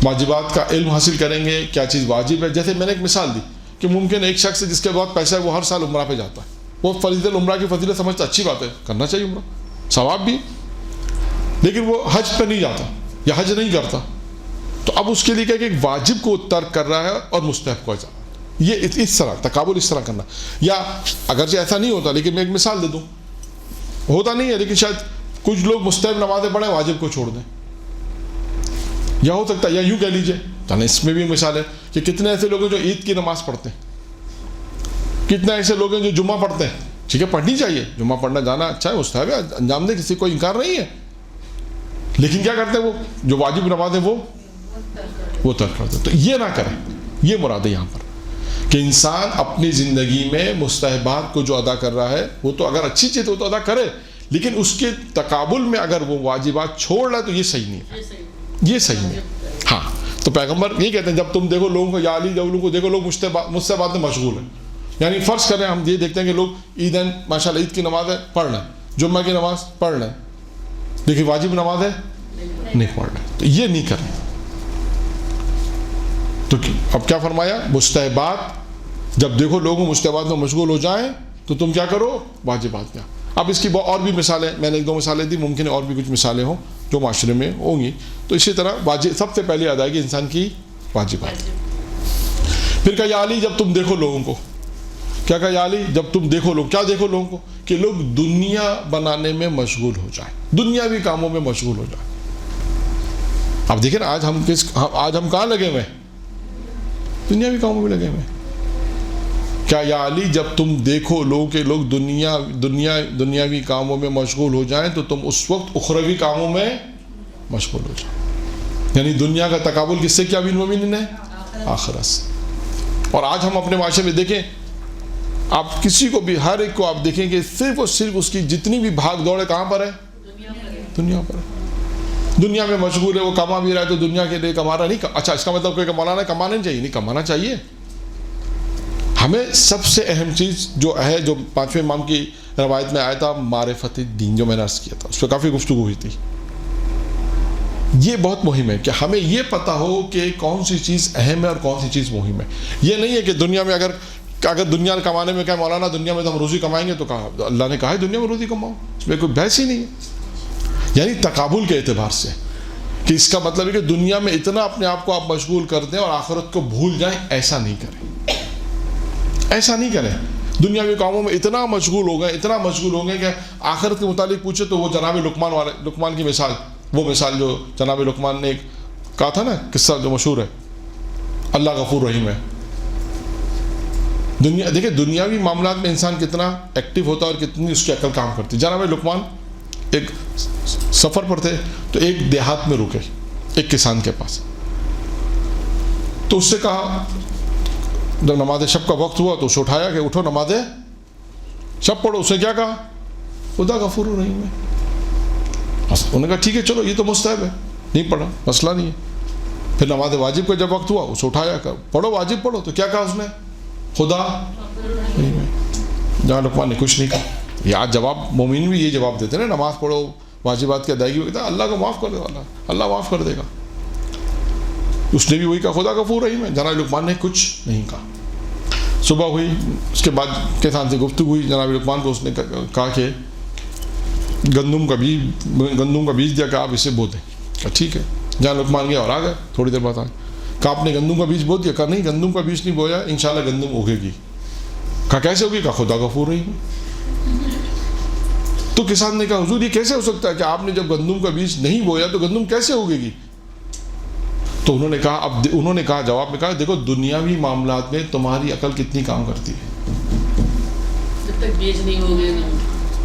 واجبات کا علم حاصل کریں گے کیا چیز واجب ہے. جیسے میں نے ایک مثال دی کہ ممکن ایک شخص جس کے بعد پیسہ ہے وہ ہر سال عمرہ پہ جاتا ہے، وہ فضیلت عمرہ کی فضیلت سمجھتا، اچھی بات ہے، کرنا چاہیے عمرہ، ثواب بھی، لیکن وہ حج پہ نہیں جاتا یا حج نہیں کرتا. تو اب اس کے لیے کیا کہ ایک واجب کو ترک کر رہا ہے اور مستحب کو جانا. یہ اس طرح تقابل اس طرح کرنا. یا اگرچہ ایسا نہیں ہوتا لیکن میں ایک مثال دے دوں، ہوتا نہیں ہے لیکن شاید کچھ لوگ مستحب نمازیں پڑھیں واجب کو چھوڑ دیں، یا ہو سکتا ہے، یا یوں کہہ لیجیے جانا. اس میں بھی مثال ہے کہ کتنے ایسے لوگ ہیں جو عید کی نماز پڑھتے ہیں، کتنے ایسے لوگ ہیں جو جمعہ پڑھتے ہیں. ٹھیک ہے پڑھنی چاہیے، جمعہ پڑھنا جانا اچھا ہے، مستحب ہے، انجام دے، کسی کو انکار نہیں ہے. لیکن کیا کرتے ہیں وہ جو واجب نماز ہے وہ ترک کرتے ہیں. تو یہ نہ کریں، یہ مراد ہے یہاں پر کہ انسان اپنی زندگی میں مستحبات کو جو ادا کر رہا ہے وہ تو اگر اچھی چیز ہے تو ادا کرے، لیکن اس کے تقابل میں اگر وہ واجبات چھوڑ رہا ہے تو یہ صحیح نہیں ہے، یہ صحیح نہیں ہے. ہاں تو پیغمبر یہ کہتے ہیں جب تم دیکھو لوگوں کو یا علی جب لوگوں کو دیکھو لوگ مستحبات میں مشغول ہیں. یعنی فرض کریں ہم یہ دیکھتے ہیں کہ لوگ عیدین ماشاء اللہ عید کی نماز ہے پڑھ رہے ہیں، جمعہ کی نماز پڑھ رہے ہیں، لیکن واجب نماز ہے نہیں پڑھ رہے. تو یہ نہیں کریں. تو اب کیا فرمایا؟ مستحبات جب دیکھو لوگوں مستحبات میں مشغول ہو جائیں تو تم کیا کرو؟ واجبات میں. اب اس کی اور بھی مثالیں، میں نے ایک دو مثالیں دی، ممکن ہے اور بھی کچھ مثالیں ہوں جو معاشرے میں ہوں گی. تو اسی طرح سب سے پہلے ادائیگی انسان کی واجبات. پھر کہا یا علی جب تم دیکھو لوگوں کو، کیا کہا یا علی جب تم دیکھو لوگ، کیا دیکھو لوگوں کو؟ کہ لوگ دنیا بنانے میں مشغول ہو جائیں، دنیاوی کاموں میں مشغول ہو جائیں. اب دیکھیں نا آج ہم کہاں لگے ہوئے ہیں؟ دنیاوی کاموں میں لگے ہوئے ہیں. کیا یا علی جب تم دیکھو لوگوں کے لوگ دنیاوی کاموں میں مشغول ہو جائیں تو تم اس وقت اخروی کاموں میں مشغول ہو جائیں. یعنی دنیا کا تقابل کس سے کیا بین مومنین ہے؟ آخرت سے. اور آج ہم اپنے معاشرے میں دیکھیں، آپ کسی کو بھی ہر ایک کو آپ دیکھیں کہ صرف اور صرف اس کی جتنی بھی بھاگ دوڑ ہے کہاں پر ہے؟ دنیا پر ہے. دنیا میں مشغول ہے، وہ کما بھی رہا ہے تو دنیا کے لیے کما رہا نہیں. اچھا اس کا مطلب کہ مولانا کمانا نہیں چاہیے؟ نہیں کمانا چاہیے. ہمیں سب سے اہم چیز جو ہے، جو پانچویں امام کی روایت میں آیا تھا، معرفت دین، جو میں نے عرض کیا تھا، اس پہ کافی گفتگو ہوئی تھی. یہ بہت مہم ہے کہ ہمیں یہ پتہ ہو کہ کون سی چیز اہم ہے اور کون سی چیز مہم ہے. یہ نہیں ہے کہ دنیا میں اگر دنیا کمانے میں کہا مولانا دنیا میں تو ہم روزی کمائیں گے، تو کہا اللہ نے کہا ہے دنیا میں روزی کماؤ، اس میں کوئی بحث ہی نہیں ہے. یعنی تقابل کے اعتبار سے کہ اس کا مطلب ہے کہ دنیا میں اتنا اپنے آپ کو آپ مشغول کر دیں اور آخرت کو بھول جائیں، ایسا نہیں کریں، ایسا نہیں کریں. دنیاوی کاموں میں اتنا مشغول ہو گئے کہ آخرت کے متعلق پوچھے تو وہ جناب لقمان کی مثال، وہ مثال جو جناب لقمان نے کہا تھا نا، قصہ جو مشہور ہے، اللہ غفور رحیم ہے. دیکھیں دنیاوی معاملات میں انسان کتنا ایکٹیو ہوتا ہے اور کتنی اس کی عقل کام کرتی. جناب لقمان ایک سفر پر تھے تو ایک دیہات میں رکے ایک کسان کے پاس. تو اس سے کہا، جب نماز شب کا وقت ہوا تو اسے اٹھایا کہ اٹھو نماز شب پڑھو. اس نے کیا کہا؟ خدا غفور رحیم ہے. انہوں نے کہا ٹھیک ہے چلو یہ تو مستحب ہے, نہیں پڑھا مسئلہ نہیں ہے. پھر نماز واجب کا جب وقت ہوا اسے اٹھایا, کہا پڑھو واجب پڑھو. تو کیا کہا اس نے, خدا نہیں میں. جہاں لقمان نے کچھ نہیں کہا. یا جواب مومن بھی یہ جواب دیتے ہیں نا, نماز پڑھو واجبات کی ادائیگی, کہتا ہے اللہ کو معاف کر دے والا, اللہ معاف کر دے گا. اس نے بھی وہی کہا خدا غفور رحیم ہے. جناب لقمان نے کچھ نہیں کہا. صبح ہوئی, اس کے بعد کسان سے گفتگو ہوئی. جناب لقمان کو اس نے کہا کہ گندم کا بیج دیا کہ آپ اسے بو دیں. کہا ٹھیک ہے. جہاں لقمان گیا اور آ گئے, تھوڑی دیر بعد آ گئے. کہا آپ نے گندم کا بیج بو دیا؟ کہا نہیں گندم کا بیج نہیں بویا, انشاءاللہ گندم اگے گی. کہا کیسے ہوگی؟ کہا خدا غفور رحیم ہے. تو کسان نے کہا حضور یہ کیسے ہو سکتا ہے کہ آپ نے جب گندم کا بیج نہیں بویا تو گندم کیسے اگے گی؟ تو انہوں نے کہا جواب میں کہا دیکھو دنیاوی معاملات میں تمہاری عقل کتنی کام کرتی ہے. جب تک بیج نہیں ہوگے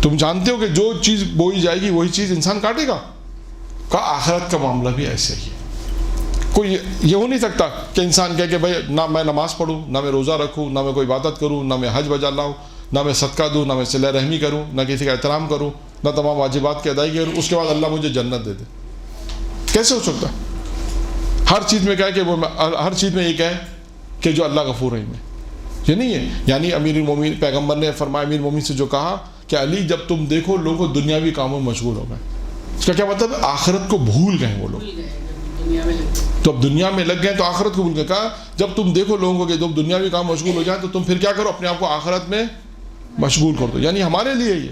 تم جانتے ہو کہ جو چیز بوئی جائے گی وہی چیز انسان کاٹے گا. کہا آخرت کا معاملہ بھی ایسے ہی ہے. کوئی یہ ہو نہیں سکتا کہ انسان کہے کہ بھائی نہ میں نماز پڑھوں, نہ میں روزہ رکھوں, نہ میں کوئی عبادت کروں, نہ میں حج بجا لاؤں, نہ میں صدقہ دوں, نہ میں صلہ رحمی کروں, نہ کسی کا احترام کروں, نہ تمام واجبات کی ادائیگی کروں, اس کے بعد اللہ مجھے جنت دے دے. کیسے ہو سکتا ہے؟ ہر چیز میں کہے کہ ہر چیز میں یہ کہے کہ جو اللہ غفور رحیم ہے. یہ نہیں ہے. یعنی امیر المومنین پیغمبر نے فرمایا امیر المومنین سے جو کہا کہ علی جب تم دیکھو لوگوں کو دنیاوی کاموں میں مشغول ہو گئے. اس کا کیا مطلب ہے؟ آخرت کو بھول گئے وہ لوگ. تو اب دنیا میں لگ گئے تو آخرت کو بھول گئے. کہا جب تم دیکھو لوگوں کو کہ جب دنیاوی کام مشغول ہو جائیں تو تم پھر کیا کرو, اپنے آپ کو آخرت میں مشغول کر دو. یعنی ہمارے لیے یہ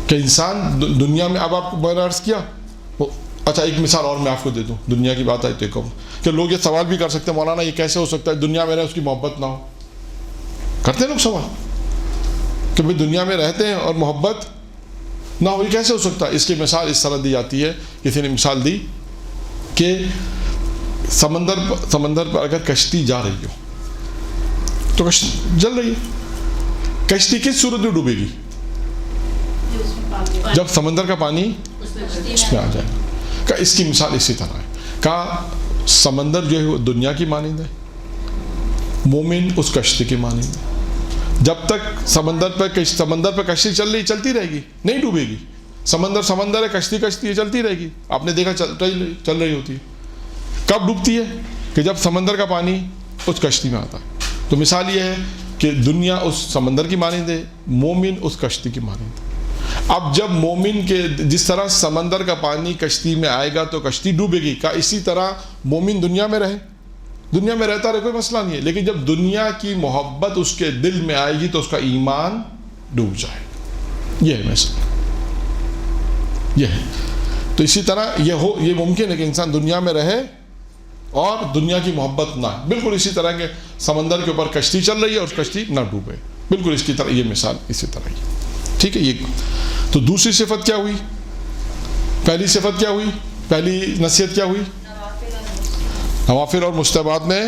کہ انسان دنیا میں, اب آپ کو میں نے عرض کیا. اچھا ایک مثال اور میں آپ کو دے دوں, دنیا کی بات آئی تو کہوں کہ لوگ یہ سوال بھی کر سکتے ہیں مولانا یہ کیسے ہو سکتا ہے دنیا میں رہے اس کی محبت نہ ہو. کرتے ہیں لوگ سوال کہ بھائی دنیا میں رہتے ہیں اور محبت نہ ہو, یہ کیسے ہو سکتا ہے؟ اس کی مثال اس طرح دی جاتی ہے. کسی نے مثال دی کہ سمندر پر اگر کشتی جا رہی ہو تو کشتی جل رہی ہے, کشتی کس صورت میں ڈوبے گی؟ جب سمندر کا پانی اس میں آ جائے. کہ اس کی مثال اسی طرح ہے. کہا سمندر جو ہے وہ دنیا کی مانند ہے, مومن اس کشتی کی مانند ہے. جب تک سمندر پہ کشتی چلتی رہے گی, نہیں ڈوبے گی. سمندر ہے, کشتی ہے, چلتی رہے گی. آپ نے دیکھا چل رہی ہوتی ہے. کب ڈوبتی ہے؟ کہ جب سمندر کا پانی اس کشتی میں آتا ہے. تو مثال یہ ہے کہ دنیا اس سمندر کی مانند ہے, مومن اس کشتی کی مانند ہے. اب جب مومن کے جس طرح سمندر کا پانی کشتی میں آئے گا تو کشتی ڈوبے گی, کا اسی طرح مومن دنیا میں رہے, دنیا میں رہتا رہے, کوئی مسئلہ نہیں ہے. لیکن جب دنیا کی محبت اس کے دل میں آئے گی تو اس کا ایمان ڈوب جائے. یہ ہے مثال, یہ ہے. تو اسی طرح یہ ممکن ہے کہ انسان دنیا میں رہے اور دنیا کی محبت نہ, بالکل اسی طرح کہ سمندر کے اوپر کشتی چل رہی ہے اور کشتی نہ ڈوبے, بالکل اس کی طرح یہ مثال اسی طرح ہی. ٹھیک ہے. یہ تو دوسری صفت کیا ہوئی؟ پہلی صفت کیا ہوئی؟ پہلی نصیحت کیا ہوئی؟ نوافل اور مستحبات میں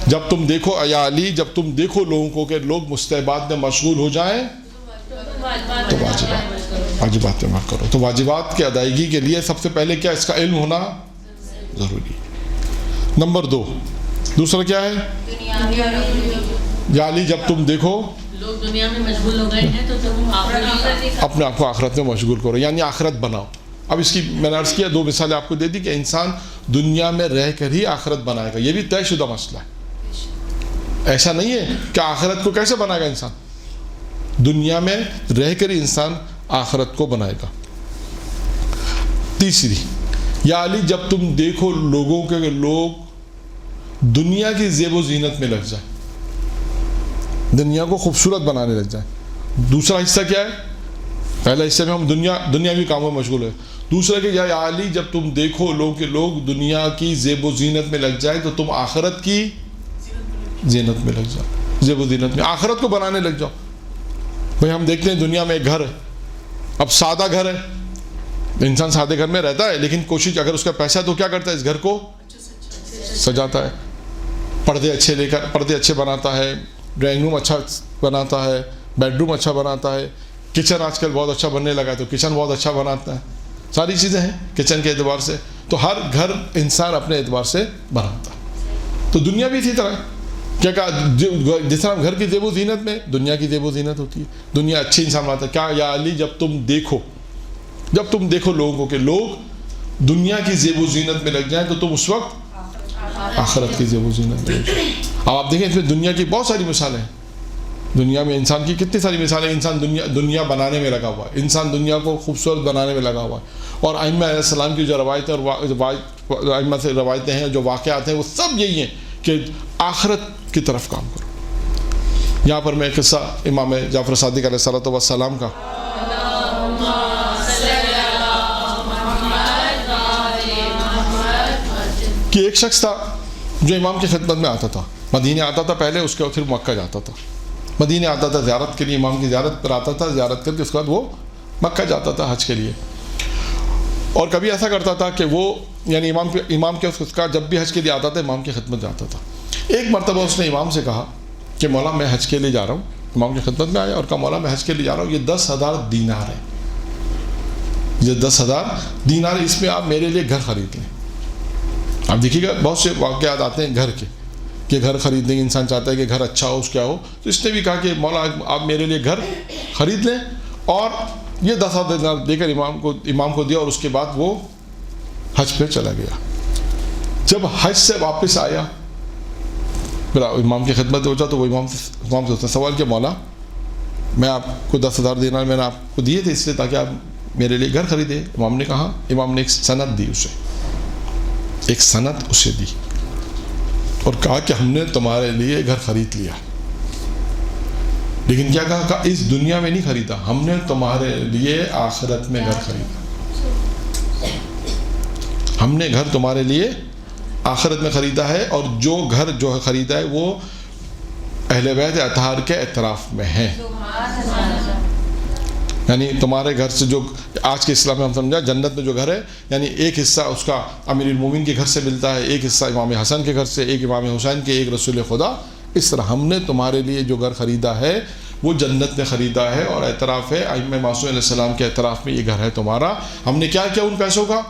جب تم دیکھو یا علی جب تم دیکھو لوگوں کو کہ لوگ مستحبات میں مشغول ہو جائیں تو واجبات میں مت کرو. تو واجبات کی ادائیگی کے لیے سب سے پہلے کیا, اس کا علم ہونا ضروری ہے. نمبر 2 دوسرا کیا ہے؟ یا علی جب تم دیکھو لوگ دنیا میں مشغول ہو گئے ہیں تو تم اپنے آپ کو آخرت میں مشغول کرو, یعنی آخرت بناؤ. اب اس کی میں نے عرض کیا 2 مثالیں آپ کو دے دی کہ انسان دنیا میں رہ کر ہی آخرت بنائے گا. یہ بھی طے شدہ مسئلہ ہے. ایسا نہیں ہے کہ آخرت کو کیسے بنائے گا انسان, دنیا میں رہ کر ہی انسان آخرت کو بنائے گا. تیسری, یا علی جب تم دیکھو لوگوں کے لوگ دنیا کی زیب و زینت میں لگ جائیں, دنیا کو خوبصورت بنانے لگ جائیں. دوسرا حصہ کیا ہے؟ پہلا حصے میں ہم دنیاوی کاموں میں مشغول ہیں. دوسرا کہ یا علی جب تم دیکھو لوگ دنیا کی زیب و زینت میں لگ جائیں تو تم آخرت کی زینت میں لگ جاؤ, زیب و زینت میں آخرت کو بنانے لگ جاؤ. بھئی ہم دیکھتے ہیں دنیا میں ایک گھر ہے, اب سادہ گھر ہے, انسان سادے گھر میں رہتا ہے لیکن کوشش اگر اس کا پیسہ تو کیا کرتا ہے, اس گھر کو سجاتا ہے, پردے اچھے بناتا ہے, ڈرائنگ روم اچھا بناتا ہے, بیڈ روم اچھا بناتا ہے, کچن آج کل بہت اچھا بننے لگا ہے تو کچن بہت اچھا بناتا ہے. ساری چیزیں ہیں کچن کے اعتبار سے. تو ہر گھر انسان اپنے اعتبار سے بناتا ہے. تو دنیا بھی اسی طرح کیا کہا, جس طرح گھر کی زیب و زینت میں دنیا کی زیب و زینت ہوتی ہے, دنیا اچھی انسان بناتا ہے. کیا یا علی جب تم دیکھو جب تم دیکھو لوگوں کو کہ لوگ دنیا کی زیب و زینت میں لگ جائیں تو تم اس وقت آخرت کی زیب و زینت میں لگ جائیں. اب آپ دیکھیں اس میں دنیا کی بہت ساری مثالیں ہیں. دنیا میں انسان کی کتنی ساری مثالیں. انسان دنیا بنانے میں لگا ہوا ہے, انسان دنیا کو خوبصورت بنانے میں لگا ہوا ہے. اور ائمہ علیہ السلام کی جو روایتیں اور ائمہ سے روایتیں ہیں, جو واقعات ہیں, وہ سب یہی ہیں کہ آخرت کی طرف کام کرو. یہاں پر میں قصہ امام جعفر صادق علیہ السلام کا کہ ایک شخص تھا جو امام کی خدمت میں آتا تھا. مدینے آتا تھا پہلے, اس کے بعد پھر مکہ جاتا تھا. مدینے آتا تھا زیارت کے لیے, امام کی زیارت پر آتا تھا, زیارت کر کے اس کے بعد وہ مکہ جاتا تھا حج کے لیے. اور کبھی ایسا کرتا تھا کہ وہ یعنی امام کے اس کا جب بھی حج کے لیے آتا تھا امام کی خدمت جاتا تھا. ایک مرتبہ اس نے امام سے کہا کہ مولا میں حج کے لیے جا رہا ہوں. امام کی خدمت میں آیا اور کہا مولا میں حج کے لیے جا رہا ہوں, یہ 10,000 دینار ہے, یہ 10,000 دینار, اس میں آپ میرے لیے گھر خرید لیں. آپ دیکھیے گا بہت سے واقعات آتے ہیں گھر کے کہ گھر خریدنے کی انسان چاہتا ہے کہ گھر اچھا ہو, اس کیا ہو. تو اس نے بھی کہا کہ مولا آپ میرے لیے گھر خرید لیں, اور یہ 10,000 دینار دے کر امام کو دیا, اور اس کے بعد وہ حج پہ چلا گیا. جب حج سے واپس آیا میرا امام کی خدمت پہنچا تو وہ امام سے اس نے سوال کیا مولا میں آپ کو 10,000 دینار میں نے آپ کو دیے تھے اس لیے تاکہ آپ میرے لیے گھر خریدے. امام نے کہا, امام نے ایک سند دی اسے, ایک سند اسے دی اور کہا کہ ہم نے تمہارے لیے گھر خرید لیا, لیکن کیا کہا اس دنیا میں نہیں خریدا, ہم نے تمہارے لیے آخرت میں گھر خریدا. ہم نے گھر تمہارے لیے آخرت میں خریدا ہے, اور جو گھر جو ہے خریدا ہے وہ اہل بیت اطہار کے اعتراف میں ہے. یعنی تمہارے گھر سے جو آج کے اسلام میں ہم سمجھا جنت میں جو گھر ہے, یعنی ایک حصہ اس کا امیر المومنین کے گھر سے ملتا ہے, ایک حصہ امام حسن کے گھر سے, ایک امام حسین کے, ایک رسول خدا. اس طرح ہم نے تمہارے لیے جو گھر خریدا ہے وہ جنت میں خریدا ہے, اور اعتراف ہے ائمہ معصوم علیہ السلام کے اعتراف میں یہ گھر ہے تمہارا. ہم نے کیا کیا ان پیسوں کا,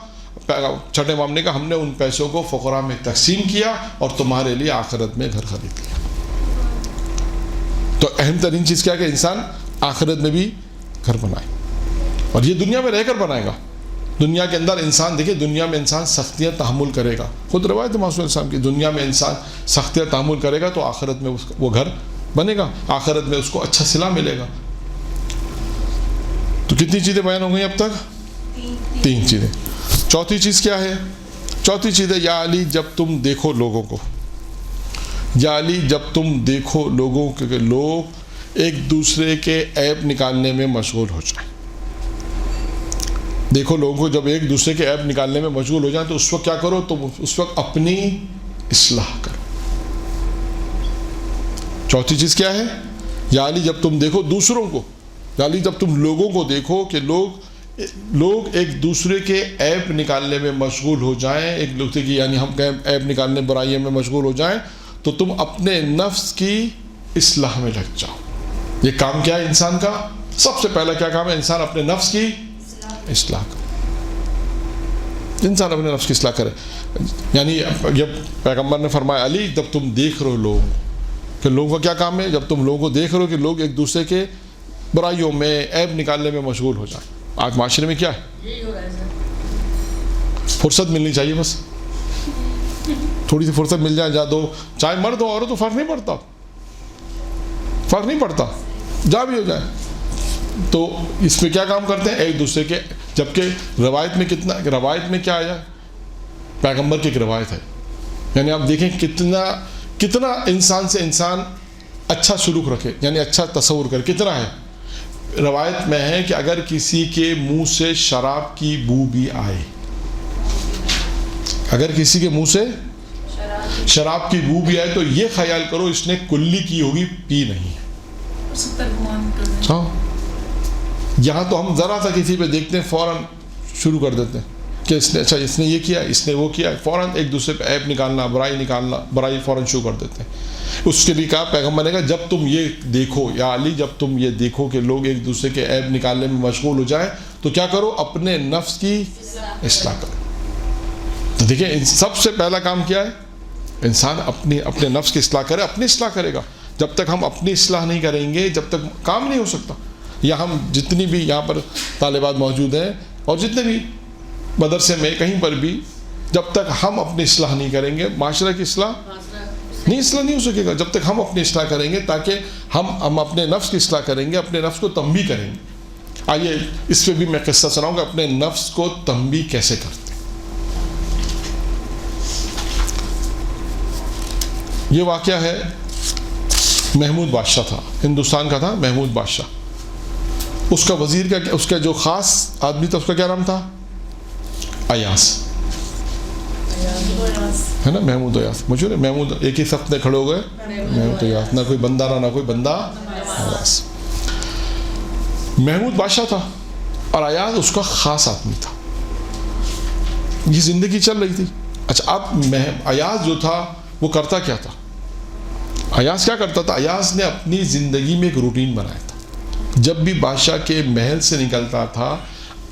چھٹے امام نے کہا ہم نے ان پیسوں کو فقراء میں تقسیم کیا اور تمہارے لیے آخرت میں گھر خرید لیا. تو اہم ترین چیز کیا کہ انسان آخرت میں بھی گھر بنائے, اور یہ دنیا میں رہ کر بنائے گا. دنیا کے اندر انسان دیکھیں, دنیا میں انسان سختیاں تحمل کرے گا. خود روایت معصوم علیہ السلام کی, دنیا میں انسان سختیاں تحمل کرے گا تو آخرت میں وہ گھر بنے گا, آخرت میں اس کو اچھا صلہ ملے گا. تو کتنی چیزیں بیان ہو گئی اب تک؟ 3 چیزیں. چوتھی چیز کیا ہے؟ چوتھی چیز ہے یا علی جب تم دیکھو لوگوں کو, یا علی جب تم دیکھو لوگوں کے لوگ ایک دوسرے کے عیب نکالنے میں مشغول ہو جائیں. دیکھو لوگوں کو جب ایک دوسرے کے عیب نکالنے میں مشغول ہو جائیں تو اس وقت کیا کرو, تو اس وقت اپنی اصلاح کرو. چوتھی چیز کیا ہے؟ یا علی جب تم دیکھو دوسروں کو, یا علی جب تم لوگوں کو دیکھو کہ لوگ ایک دوسرے کے عیب نکالنے میں مشغول ہو جائیں, ایک دوسرے کی یعنی ہم کہیں عیب نکالنے برائیوں میں مشغول ہو جائیں, تو تم اپنے نفس کی اصلاح میں لگ جاؤ. یہ کام کیا ہے انسان کا؟ سب سے پہلا کیا کام ہے؟ انسان اپنے نفس کی اصلاح کرے. انسان اپنے نفس کی اصلاح کرے. یعنی جب پیغمبر نے فرمایا علی جب تم دیکھ رہے ہو لوگوں کہ لوگوں کا کیا کام ہے, جب تم لوگوں کو دیکھ رہے ہو کہ لوگ ایک دوسرے کے برائیوں میں عیب نکالنے میں مشغول ہو جائیں. آج معاشرے میں کیا ہے؟ یہی ہو رہا ہے سر. فرصت ملنی چاہیے, بس تھوڑی سی فرصت مل جائے, جا دو, چاہے مرد ہو عورت ہو فرق نہیں پڑتا, فرق نہیں پڑتا, جا بھی ہو جائے. تو اس میں کیا کام کرتے ہیں؟ ایک دوسرے کے, جبکہ روایت میں کیا آیا؟ پیغمبر کی ایک روایت ہے. یعنی آپ دیکھیں کتنا انسان سے انسان اچھا سلوک رکھے, یعنی اچھا تصور کرے, کتنا ہے. روایت میں ہے کہ اگر کسی کے منہ سے شراب کی بو بھی آئے, اگر کسی کے منہ سے شراب کی بو بھی آئے تو یہ خیال کرو اس نے کلی کی ہوگی, پی نہیں ہے. ہاں, یہاں تو ہم ذرا سا کسی پہ دیکھتے ہیں فوراً شروع کر دیتے ہیں کہ اس نے یہ کیا, اس نے وہ کیا, فوراً ایک دوسرے پہ عیب نکالنا, برائی فوراً شروع کر دیتے ہیں. اس کے لیے کہا پیغمبر نے کہا جب تم یہ دیکھو, یا علی جب تم یہ دیکھو کہ لوگ ایک دوسرے کے عیب نکالنے میں مشغول ہو جائیں تو کیا کرو, اپنے نفس کی اصلاح کرو. تو دیکھیں سب سے پہلا کام کیا ہے؟ انسان اپنے نفس کی اصلاح کرے, اپنی اصلاح کرے گا. جب تک ہم اپنی اصلاح نہیں کریں گے جب تک کام نہیں ہو سکتا. یا ہم جتنی بھی یہاں پر طالبات موجود ہیں, اور جتنے بھی مدرسے میں کہیں پر بھی جب تک ہم اپنی اصلاح نہیں کریں گے معاشرہ کی اصلاح نہیں ہو سکے گا. جب تک ہم اپنی اصلاح کریں گے تاکہ ہم اپنے نفس کی اصلاح کریں گے, اپنے نفس کو تنبیہ کریں گے. آئیے اس پہ بھی میں قصہ سناؤں گا اپنے نفس کو تنبیہ کیسے کرتے. یہ واقعہ ہے محمود بادشاہ تھا, ہندوستان کا تھا محمود بادشاہ. اس کا وزیر کا اس کا جو خاص آدمی تھا اس کا کیا نام تھا؟ ایاز ہے نا, محمود ایاز. مجھے محمود ایک ہی صف میں کھڑے ہو گئے, محمود ایاز, نہ کوئی بندہ نہ کوئی بندہ ایاز. محمود بادشاہ تھا اور ایاز اس کا خاص آدمی تھا. یہ زندگی چل رہی تھی. اچھا اب ایاز جو تھا وہ کرتا کیا تھا؟ ایاز کیا کرتا تھا؟ ایاز نے اپنی زندگی میں ایک روٹین بنایا تھا. جب بھی بادشاہ کے محل سے نکلتا تھا,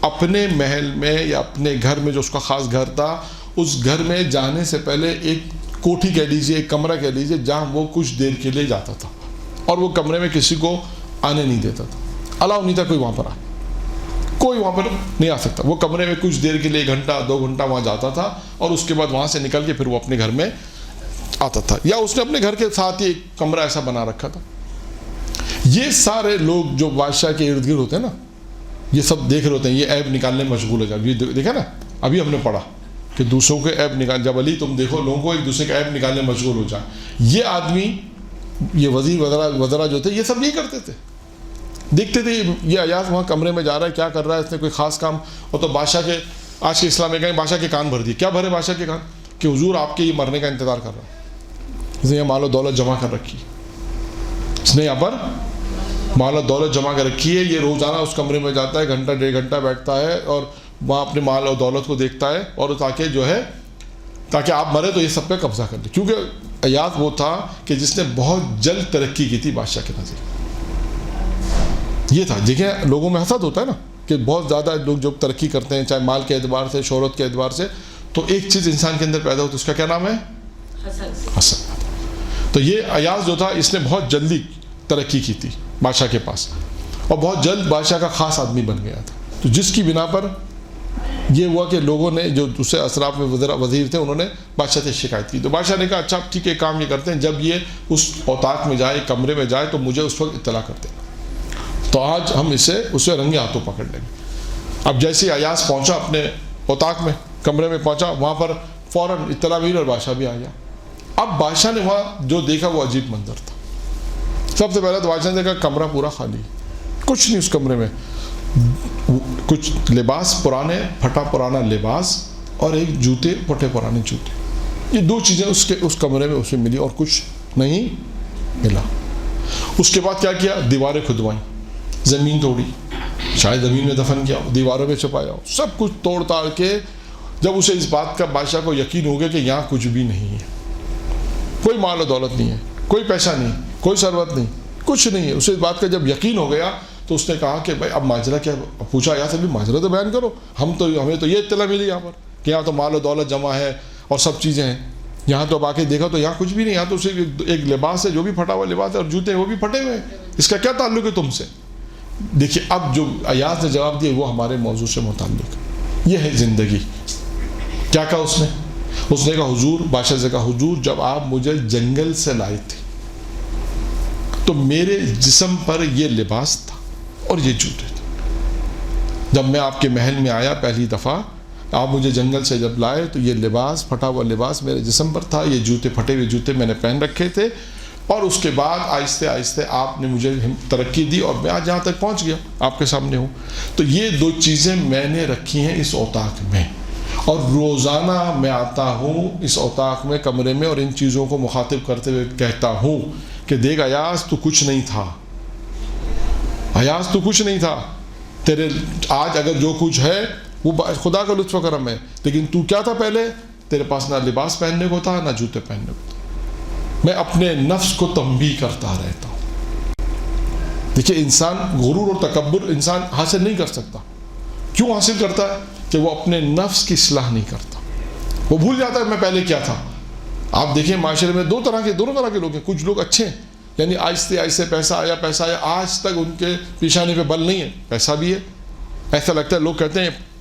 اپنے محل میں یا اپنے گھر میں جو اس کا خاص گھر تھا, اس گھر میں جانے سے پہلے ایک کوٹھی کہہ لیجیے, ایک کمرہ کہہ لیجیے, جہاں وہ کچھ دیر کے لیے جاتا تھا اور وہ کمرے میں کسی کو آنے نہیں دیتا تھا. الاؤ نہیں تھا کوئی وہاں پر آئے, کوئی وہاں پر نہیں آ سکتا. وہ کمرے میں کچھ دیر کے لیے 1 گھنٹہ 2 گھنٹہ وہاں جاتا تھا اور اس کے بعد وہاں سے نکل کے پھر وہ اپنے گھر میں آتا تھا, یا اس نے اپنے گھر کے ساتھ ہی ایک کمرہ ایسا بنا رکھا تھا. یہ سارے لوگ جو بادشاہ کے ارد گرد ہوتے ہیں نا, یہ سب دیکھ رہے ہوتے ہیں, یہ عیب نکالنے میں مشغول ہو جائے. یہ دیکھا نا, ابھی ہم نے پڑھا کہ دوسروں کے عیب نکال, جب علی تم دیکھو لوگوں کو ایک دوسرے کے عیب نکالنے میں مشغول ہو جائے. یہ آدمی, یہ وزیر وزراء جو تھے, یہ سب یہی کرتے تھے. دیکھتے تھے یہ ایاز وہاں کمرے میں جا رہا ہے, کیا کر رہا ہے, اس نے کوئی خاص کام ہو تو بادشاہ کے, آج کے اسلام میں کہیں بادشاہ کے کان بھر دیے. کیا بھرے بادشاہ کے کان؟ کہ حضور آپ کے یہ مرنے کا انتظار کر رہا ہے, اس نے یہ مال و دولت جمع کر رکھی, اس نے یہاں پر مال و دولت جمع کر رکھی ہے. یہ روزانہ اس کمرے میں جاتا ہے, 1 1.5 گھنٹہ بیٹھتا ہے اور وہاں اپنے مال و دولت کو دیکھتا ہے, اور تاکہ جو ہے تاکہ آپ مرے تو یہ سب پہ قبضہ کر لے. کیونکہ ایاز وہ تھا کہ جس نے بہت جلد ترقی کی تھی بادشاہ کے نظر. یہ تھا, دیکھیں لوگوں میں حسد ہوتا ہے نا کہ بہت زیادہ لوگ جب ترقی کرتے ہیں, چاہے مال کے اعتبار سے, شہرت کے اعتبار سے, تو ایک چیز انسان کے اندر پیدا ہوتی ہے, اس کا کیا نام ہے؟ حسد. تو یہ ایاز جو تھا, اس نے بہت جلدی ترقی کی تھی بادشاہ کے پاس اور بہت جلد بادشاہ کا خاص آدمی بن گیا تھا. تو جس کی بنا پر یہ ہوا کہ لوگوں نے, جو دوسرے اطراف میں وزیر تھے, انہوں نے بادشاہ سے شکایت کی. تو بادشاہ نے کہا اچھا ٹھیک ہے, کام یہ کرتے ہیں, جب یہ اس اوتاق میں جائے, کمرے میں جائے, تو مجھے اس وقت اطلاع کر دینا. تو آج ہم اسے رنگے ہاتھوں پکڑ لیں گے. اب جیسے ایاز پہنچا اپنے اوتاق میں, کمرے میں پہنچا, وہاں پر فوراً اطلاع ملی اور بادشاہ بھی آ گیا. اب بادشاہ نے وہاں جو دیکھا وہ عجیب منظر تھا. سب سے پہلے تو بادشاہ نے دیکھا کمرہ پورا خالی, کچھ نہیں اس کمرے میں, کچھ لباس پرانے, پھٹا پرانا لباس, اور ایک جوتے, پھٹے پرانے جوتے. یہ 2 چیزیں اس کمرے میں اسے ملی اور کچھ نہیں ملا. اس کے بعد کیا کیا؟ دیواریں کھدوائیں, زمین توڑی, شاید زمین میں دفن کیا, دیواروں میں چھپایا, سب کچھ توڑ تاڑ کے جب اسے اس بات کا بادشاہ کو یقین ہو گیا کہ یہاں کچھ بھی نہیں ہے, کوئی مال و دولت نہیں ہے, کوئی پیسہ نہیں, کوئی ثروت نہیں, کچھ نہیں ہے, اسے اس بات کا جب یقین ہو گیا تو اس نے کہا کہ بھائی اب ماجرا کیا؟ پوچھا یہاں سے بھی ماجرا تو بیان کرو, ہمیں تو یہ اطلاع ملی یہاں پر کہ یہاں تو مال و دولت جمع ہے اور سب چیزیں ہیں, یہاں تو اب آ کے دیکھا تو یہاں کچھ بھی نہیں, یہاں تو صرف ایک لباس ہے جو بھی پھٹا ہوا لباس ہے, اور جوتے وہ بھی پھٹے ہوئے ہیں, اس کا کیا تعلق ہے تم سے؟ دیکھیے اب جو ایاز نے جواب دیا وہ ہمارے موضوع سے متعلق, یہ ہے زندگی. کیا کہا اس نے کہا حضور, بادشاہ سے کہا حضور جب آپ مجھے جنگل سے لائے تھے تو میرے جسم پر یہ لباس تھا اور یہ جوتے تھے. جب میں آپ کے محل میں آیا پہلی دفعہ, آپ مجھے جنگل سے جب لائے تو یہ لباس, پھٹا ہوا لباس میرے جسم پر تھا, یہ جوتے, پھٹے ہوئے جوتے میں نے پہن رکھے تھے, اور اس کے بعد آہستہ آہستہ آپ نے مجھے ترقی دی اور میں آج یہاں تک پہنچ گیا, آپ کے سامنے ہوں. تو یہ 2 چیزیں میں نے رکھی ہیں اس اوتاق میں, اور روزانہ میں آتا ہوں اس اوتاق میں, کمرے میں, اور ان چیزوں کو مخاطب کرتے ہوئے کہتا ہوں کہ دیکھ ایاز تو کچھ نہیں تھا, ایاز تو کچھ نہیں تھا, تیرے آج اگر جو کچھ ہے وہ خدا کا لطف و کرم ہے, لیکن تو کیا تھا پہلے؟ تیرے پاس نہ لباس پہننے کو تھا, نہ جوتے پہننے کو تھا. میں اپنے نفس کو تنبیہ کرتا رہتا ہوں. دیکھیے انسان غرور اور تکبر انسان حاصل نہیں کر سکتا. کیوں حاصل کرتا ہے؟ کہ وہ اپنے نفس کی اصلاح نہیں کرتا, وہ بھول جاتا ہے میں پہلے کیا تھا. آپ دیکھیں معاشرے میں دونوں طرح کے لوگ ہیں. کچھ لوگ اچھے ہیں, یعنی آہستہ آہستہ پیسہ آیا, آج تک ان کے پیشانی پہ بل نہیں ہے, پیسہ بھی ہے, ایسا لگتا ہے, لوگ کہتے ہیں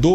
2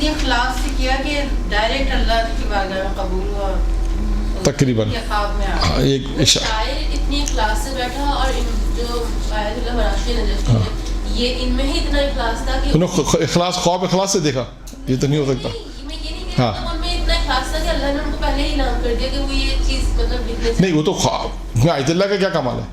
اتنی اخلاص سے کیا کہ ڈائریکٹ اللہ کی بارگاہ میں قبول ہوا تقریباً یہ خواب میں آ ایک شاعر اتنی اخلاص سے بیٹھا اور جو آیت اللہ فراشی نجفی ہے یہ ان میں ہی اتنا اخلاص تھا کہ انہوں اخلاص خواب اخلاص سے دیکھا، یہ تو نہیں ہو سکتا. میں یہ نہیں کہہ رہا ان میں اتنا اخلاص تھا کہ اللہ نے ان کو پہلے ہی اعلان کر دیا کہ وہ یہ چیز مطلب لکھنے سے نہیں، وہ تو خواب میں آیت اللہ کا کیا کمال ہے؟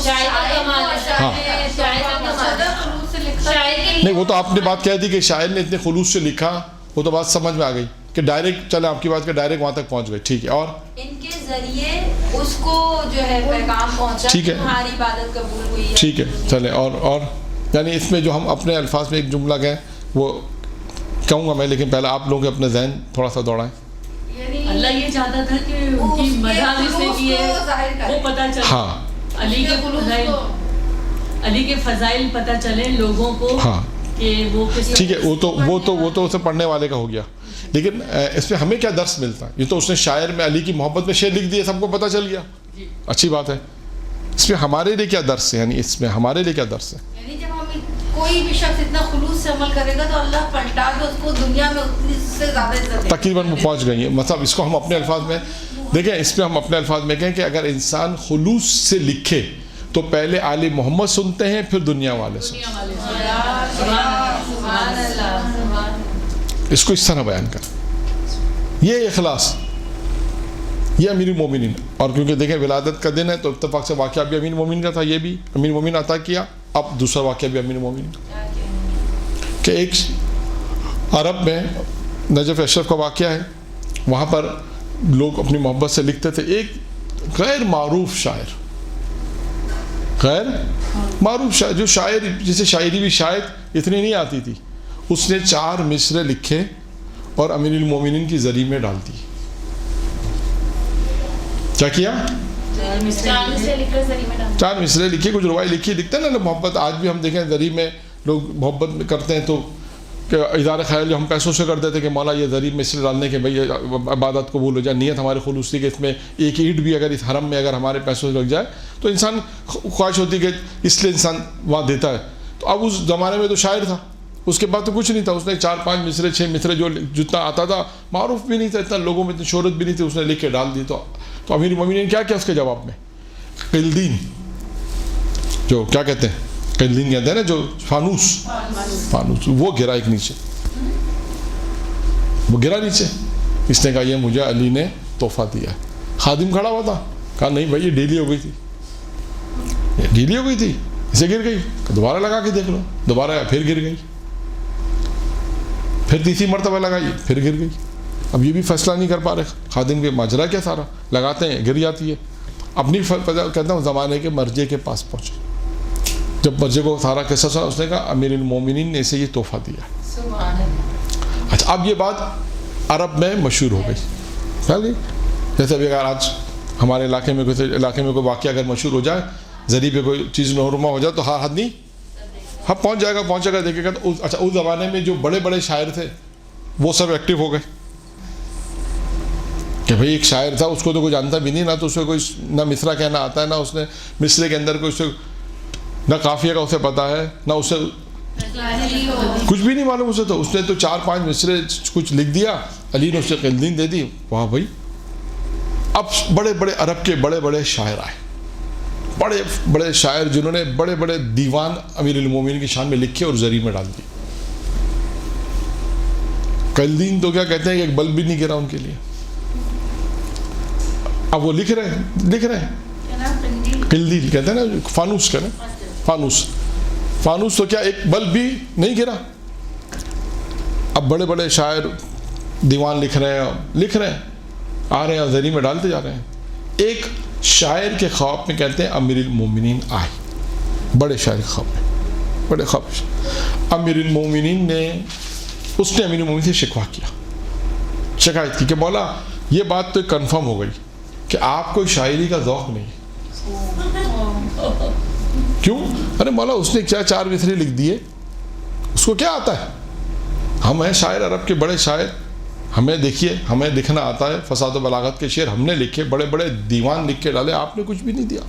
شاعر کا کمال ہے، شاعر کا کمال ہے، خلوص سے لکھا شاعر کے لیے نہیں، وہ تو آپ نے بات کہہ دی کہ شاعر نے اتنے خلوص سے لکھا، وہ تو بات سمجھ میں آ گئی کہ ڈائریکٹ چلے آپ کی بات کہ ڈائریکٹ وہاں تک پہنچ گئے، ٹھیک ہے. اور ان کے ذریعے اس کو جو ہے پیغام پہنچا ٹھیک ہے. تمہاری عبادت قبول ہوئی ہے. ٹھیک ہے چلے. اور یعنی اس میں جو ہم اپنے الفاظ میں ایک جملہ گئے وہ کہوں گا میں، لیکن پہلے آپ لوگ اپنے ذہن تھوڑا سا دوڑائیں. اللہ یہ چاہتا تھا کہ ان کی مدح جس نے کی ہے وہ پتہ چلے. ہاں علی کے فضائل پتہ چلے لوگوں کو ہاں کہ وہ کس ٹھیک ہے. وہ تو اسے پڑھنے والے کا ہو گیا، لیکن اس میں ہمیں کیا درس ملتا ہے؟ یہ تو اس نے شاعر میں علی کی محبت میں شعر لکھ دیے، سب کو پتہ چل گیا، اچھی بات ہے. اس میں ہمارے لیے کیا درس ہے؟ یعنی اس میں ہمارے لیے کیا درس ہے؟ یعنی جب ہم کوئی بھی شخص اتنا خلوص سے عمل کرے گا تو اللہ پلٹا کے اس کو دنیا میں اتنی سے زیادہ عزت دے گا. تقریباً وہ پہنچ گئی ہیں. مطلب اس کو ہم اپنے الفاظ میں دیکھیں، اس میں ہم اپنے الفاظ میں کہیں کہ اگر انسان خلوص سے لکھے تو پہلے آل محمد سنتے ہیں، پھر دنیا والے سنتے سبحان اللہ. اس کو اس طرح بیان کر. یہ اخلاص، یہ امیر المومنین. اور کیونکہ دیکھیں ولادت کا دن ہے تو اتفاق سے واقعہ بھی امیر المومنین کا تھا، یہ بھی امیر المومنین عطا کیا. اب دوسرا واقعہ بھی امیر المومنین کہ ایک عرب میں نجف اشرف کا واقعہ ہے، وہاں پر لوگ اپنی محبت سے لکھتے تھے. ایک غیر معروف شاعر، غیر معروف شاعر، جو شاعر جسے شاعری بھی شاید اتنی نہیں آتی تھی، اس نے 4 مصرے لکھے اور امیر المومنین کی زری میں ڈال دی. کیا کیا؟ 4 مصرے لکھ کر زری میں ڈال. 4 مصرے لکھے، کچھ روائی لکھی، لکھتے ہیں نا محبت. آج بھی ہم دیکھیں زری میں لوگ محبت میں کرتے ہیں تو کہ اظہار خیال جو ہم پیسوں سے کرتے تھے کہ مولا یہ زری مصرے ڈالنے کے بھائی عبادت قبول ہو جائے، نیت ہماری خلوص تھی کہ اس میں ایک اینٹ بھی اگر اس حرم میں اگر ہمارے پیسوں سے لگ جائے تو انسان خواہش ہوتی کہ اس لیے انسان وہاں دیتا ہے. تو اب اس زمانے میں تو شاعر تھا، اس کے بعد تو کچھ نہیں تھا. اس نے 4-5 مصرے 6 مصرے جو جتنا آتا تھا، معروف بھی نہیں تھا اتنا، لوگوں میں اتنی شہرت بھی نہیں تھی، اس نے لکھ کے ڈال دی. تو امیر المومنین نے کیا کیا اس کے جواب میں؟ قلدین، جو کیا کہتے ہیں قلدین کہتے ہیں نا، جو فانوس وہ گرا ایک نیچے، وہ گرا نیچے. اس نے کہا یہ مجھے علی نے تحفہ دیا. خادم کھڑا ہوا تھا، کہا نہیں بھائی یہ ڈھیلی ہو گئی تھی، یہ ڈھیلی ہو گئی تھی، اسے گر گئی. دوبارہ لگا کے دیکھ لو، دوبارہ پھر گر گئی، پھر تیسری مرتبہ لگائی، پھر گر گئی. اب یہ بھی فیصلہ نہیں کر پا رہے خادم کے، ماجرا کیا سارا، لگاتے ہیں گر جاتی ہے. اپنی کہتا ہوں زمانے کے مرجے کے پاس پہنچے. جب مرجے کو سارا قصہ سنا، اس نے کہا امیر المومنین نے اسے یہ تحفہ دیا. سبحان اللہ. اچھا اب یہ بات عرب میں مشہور ہو گئی. جیسے ابھی اگر آج ہمارے علاقے میں کوئی واقعہ اگر مشہور ہو جائے، ذریعے پہ کوئی چیز نورما ہو جائے تو ہر آدمی ہاں پہنچ جائے گا دیکھے گا. تو اچھا اس زمانے میں جو بڑے بڑے شاعر تھے وہ سب ایکٹیو ہو گئے کہ بھئی ایک شاعر تھا، اس کو تو کوئی جانتا بھی نہیں، نہ تو اسے کوئی نہ مصرع کہنا آتا ہے، نہ اس نے مصرے کے اندر کوئی اسے نہ قافیہ کا اسے پتہ ہے، نہ اسے کچھ بھی نہیں معلوم اسے. تو اس نے تو 4-5 مصرے کچھ لکھ دیا، علی نے اسے قلدین دے دی. واہ بھائی. اب بڑے بڑے عرب کے بڑے بڑے شاعر آئے، بڑے بڑے شاعر جنہوں نے بڑے بڑے دیوان امیر المومنین کی شان میں لکھے اور زری میں ڈال دی. قلدین تو کیا کہتے ہیں کہ ایک بلب بھی نہیں گرا ان کے لیے. اب وہ لکھ رہے ہیں قلدین کہتے ہیں نا، فانوس کہتے ہیں، فانوس تو کیا ایک بلب بھی نہیں گرا. اب بڑے بڑے شاعر دیوان لکھ رہے ہیں، آ رہے ہیں زری میں ڈالتے جا رہے ہیں. ایک شاعر کے خواب میں کہتے ہیں امیر المومنین آئے، بڑے شاعر کے خواب میں، بڑے خواب. امیر المومنین نے امیر المومنین سے شکوہ کیا، شکایت کی کہ مولا یہ بات تو کنفرم ہو گئی کہ آپ کو شاعری کا ذوق نہیں. کیوں؟ ارے مولا اس نے کیا 4 مصرے لکھ دیے، اس کو کیا آتا ہے؟ ہم ہیں شاعر عرب کے بڑے شاعر، ہمیں دیکھیے ہمیں لکھنا آتا ہے، فصاحت و بلاغت کے شعر ہم نے لکھے، بڑے بڑے دیوان لکھ کے ڈالے، آپ نے کچھ بھی نہیں دیا.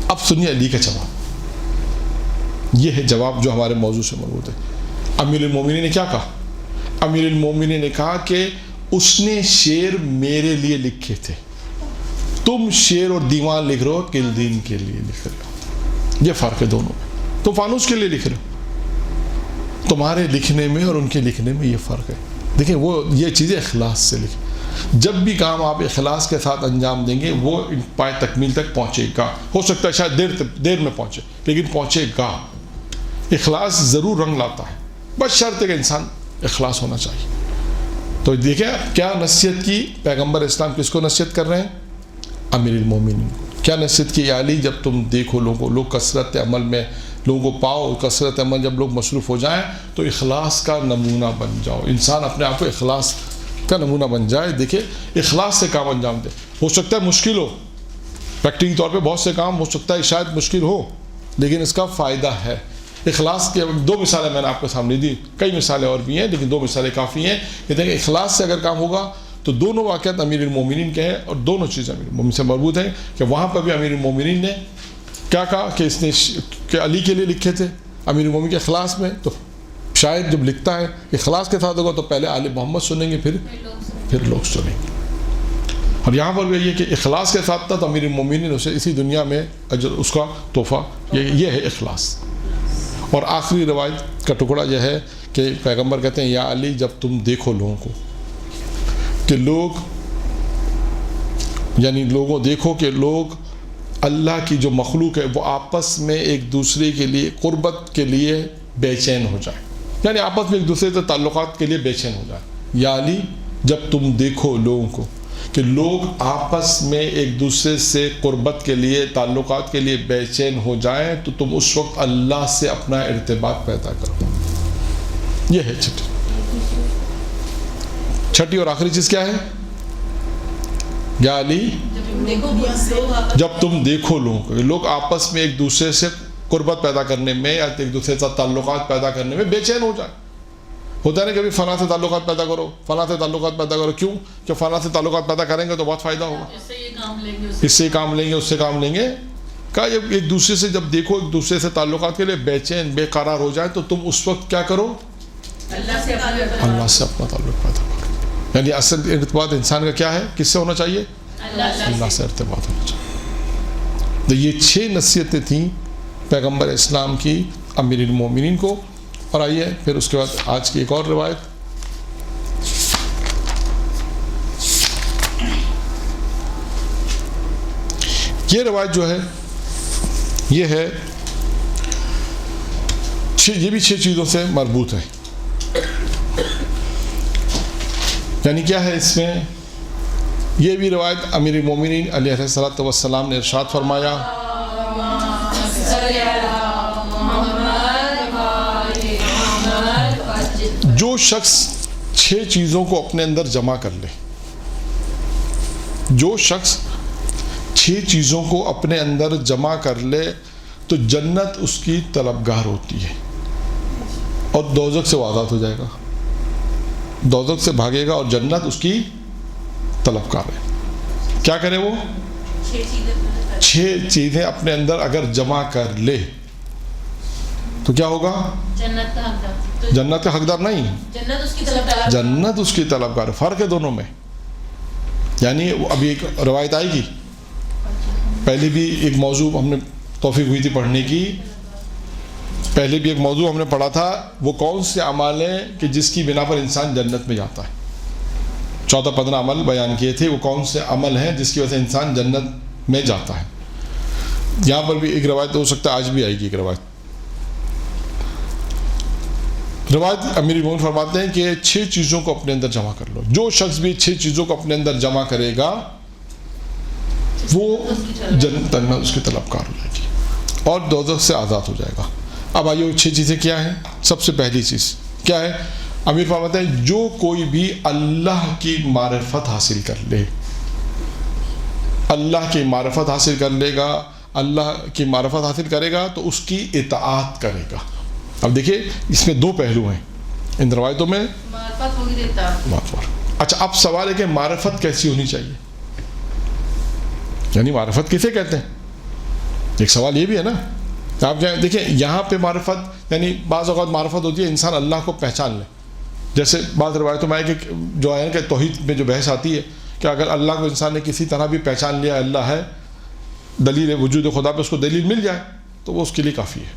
اب سنیے علی کا جواب، یہ ہے جواب جو ہمارے موضوع سے مربوط ہے. امیر المومنین نے کیا کہا؟ امیر المومنین نے کہا کہ اس نے شعر میرے لیے لکھے تھے، تم شعر اور دیوان لکھ رہے ہو کل دین کے لیے لکھ رہے ہو، یہ فرق ہے دونوں میں. تم فانوس کے لیے لکھ رہے ہو، تمہارے لکھنے میں اور ان کے لکھنے میں یہ فرق ہے. دیکھیں وہ یہ چیزیں اخلاص سے لکھیں. جب بھی کام آپ اخلاص کے ساتھ انجام دیں گے وہ پائے تکمیل تک پہنچے گا. ہو سکتا ہے شاید دیر میں پہنچے لیکن پہنچے گا. اخلاص ضرور رنگ لاتا ہے، بس شرط ہے کہ انسان اخلاص ہونا چاہیے. تو دیکھیں کیا نصیحت کی پیغمبر اسلام، کس کو نصیحت کر رہے ہیں؟ امیر المومنین. کیا نصیحت کی؟ یا علی جب تم دیکھو لوگ کثرت عمل میں، لوگوں کو پاؤ کثرت عمل، جب لوگ مصروف ہو جائیں تو اخلاص کا نمونہ بن جاؤ. انسان اپنے آپ کو اخلاص کا نمونہ بن جائے. دیکھیں اخلاص سے کام انجام دے. ہو سکتا ہے مشکل ہو، پریکٹیکل طور پہ بہت سے کام ہو سکتا ہے شاید مشکل ہو، لیکن اس کا فائدہ ہے. اخلاص کے 2 مثالیں میں نے آپ کے سامنے دی، کئی مثالیں اور بھی ہیں لیکن 2 مثالیں کافی ہیں. کہ دیکھیں اخلاص سے اگر کام ہوگا تو دونوں واقعات امیر المومنین کے ہیں اور دونوں چیزیں امیر المومنین سے مربوط ہیں. کہ وہاں پر بھی امیر المومنین نے کیا کہا کہ اس نے کہ علی کے لیے لکھے تھے امیر المومنین کے اخلاص میں. تو شاید جب لکھتا ہے اخلاص کے ساتھ ہوگا تو پہلے آل محمد سنیں گے پھر لوگ سنیں گے. اور یہاں پر بھی یہ کہ اخلاص کے ساتھ تھا تو امیر المومنین اسے اسی دنیا میں اجر اس کا تحفہ یہ ہے اخلاص. اور آخری روایت کا ٹکڑا یہ ہے کہ پیغمبر کہتے ہیں یا علی جب تم دیکھو لوگوں کو کہ لوگوں دیکھو کہ لوگ اللہ کی جو مخلوق ہے وہ آپس میں ایک دوسرے کے لیے قربت کے لیے بے چین ہو جائے، یعنی آپس میں ایک دوسرے سے تعلقات کے لیے بے چین ہو جائے. یا علی جب تم دیکھو لوگوں کو کہ لوگ آپس میں ایک دوسرے سے قربت کے لیے تعلقات کے لیے بے چین ہو جائیں تو تم اس وقت اللہ سے اپنا ارتباط پیدا کرو. یہ ہے چھٹی اور آخری چیز کیا ہے؟ یا علی جب تم دیکھو لوگوں کو، لوگ آپس میں ایک دوسرے سے قربت پیدا کرنے میں یا ایک دوسرے سے تعلقات پیدا کرنے میں بے چین ہو جائے. ہوتا ہے نا کہ ابھی فلاں سے تعلقات پیدا کرو، فلاں سے تعلقات پیدا کرو. کیوں کہ فلاں سے تعلقات پیدا کریں گے تو بہت فائدہ ہوگا، اس سے کام لیں گے، اس سے کام لیں گے. کہا جب ایک دوسرے سے جب دیکھو ایک دوسرے سے تعلقات کے لیے بے چین بے قرار ہو جائے تو تم اس وقت کیا کرو؟ اللہ سے اپنا تعلق پیدا کرو. یعنی اصل ارتباط انسان کا کیا ہے؟ کس سے ہونا چاہیے؟ اللہ سے ارتباط ہونا چاہیے. تو یہ 6 نصیحتیں تھیں پیغمبر اسلام کی امیر المومنین کو. اور آئیے پھر اس کے بعد آج کی ایک اور روایت. یہ روایت جو ہے یہ ہے یہ بھی 6 چیزوں سے مربوط ہے. یعنی کیا ہے اس میں؟ یہ بھی روایت امیر المومنین علیہ الصلوۃ والسلام نے ارشاد فرمایا جو شخص 6 چیزوں کو اپنے اندر جمع کر لے، جو شخص 6 چیزوں کو اپنے اندر جمع کر لے تو جنت اس کی طلبگار ہوتی ہے اور دوزخ سے وہ آزاد ہو جائے گا. دوزخ سے بھاگے گا اور جنت اس کی طلبگار ہے. کیا کرے وہ؟ 6 چیزیں اپنے اندر اگر جمع کر لے تو کیا ہوگا؟ جنت کا حقدار. جنت کا حقدار نہیں، جنت اس کی طلبگار. فرق ہے دونوں میں. یعنی ابھی ایک روایت آئے گی، پہلے بھی ایک موضوع ہم نے توفیق ہوئی تھی پڑھنے کی، پہلے بھی ایک موضوع ہم نے پڑھا تھا وہ کون سے اعمال ہیں کہ جس کی بنا پر انسان جنت میں جاتا ہے. 14-15 عمل بیان کیے تھے، وہ کون سے عمل ہیں جس کی وجہ سے انسان جنت میں جاتا ہے. یہاں پر بھی ایک روایت ہو سکتا ہے آج بھی آئے گی ایک روایت. امیر المومنین فرماتے ہیں کہ 6 چیزوں کو اپنے اندر جمع کر لو. جو شخص بھی 6 چیزوں کو اپنے اندر جمع کرے گا وہ جنت اس کی طلبگار ہو جائے گی اور دوزخ سے آزاد ہو جائے گا. اب آئیے 6 چیزیں کیا ہیں؟ سب سے پہلی چیز کیا ہے؟ امیر فرماتے ہیں جو کوئی بھی اللہ کی معرفت حاصل کر لے، اللہ کی معرفت حاصل کر لے گا، اللہ کی معرفت حاصل کرے گا تو اس کی اطاعت کرے گا. اب دیکھیے اس میں 2 پہلو ہیں ان روایتوں میں. معرفت ہوگی دیتا. اچھا اب سوال ہے کہ معرفت کیسی ہونی چاہیے؟ یعنی معرفت کسے کہتے ہیں؟ ایک سوال یہ بھی ہے نا. آپ دیکھیں یہاں پہ معرفت یعنی بعض اوقات معرفت ہوتی ہے انسان اللہ کو پہچان لے. جیسے بعض روایتوں میں آئے کہ جو ہے کہ توحید میں جو بحث آتی ہے کہ اگر اللہ کو انسان نے کسی طرح بھی پہچان لیا اللہ ہے، دلیل وجود خدا پہ اس کو دلیل مل جائے تو وہ اس کے لیے کافی ہے.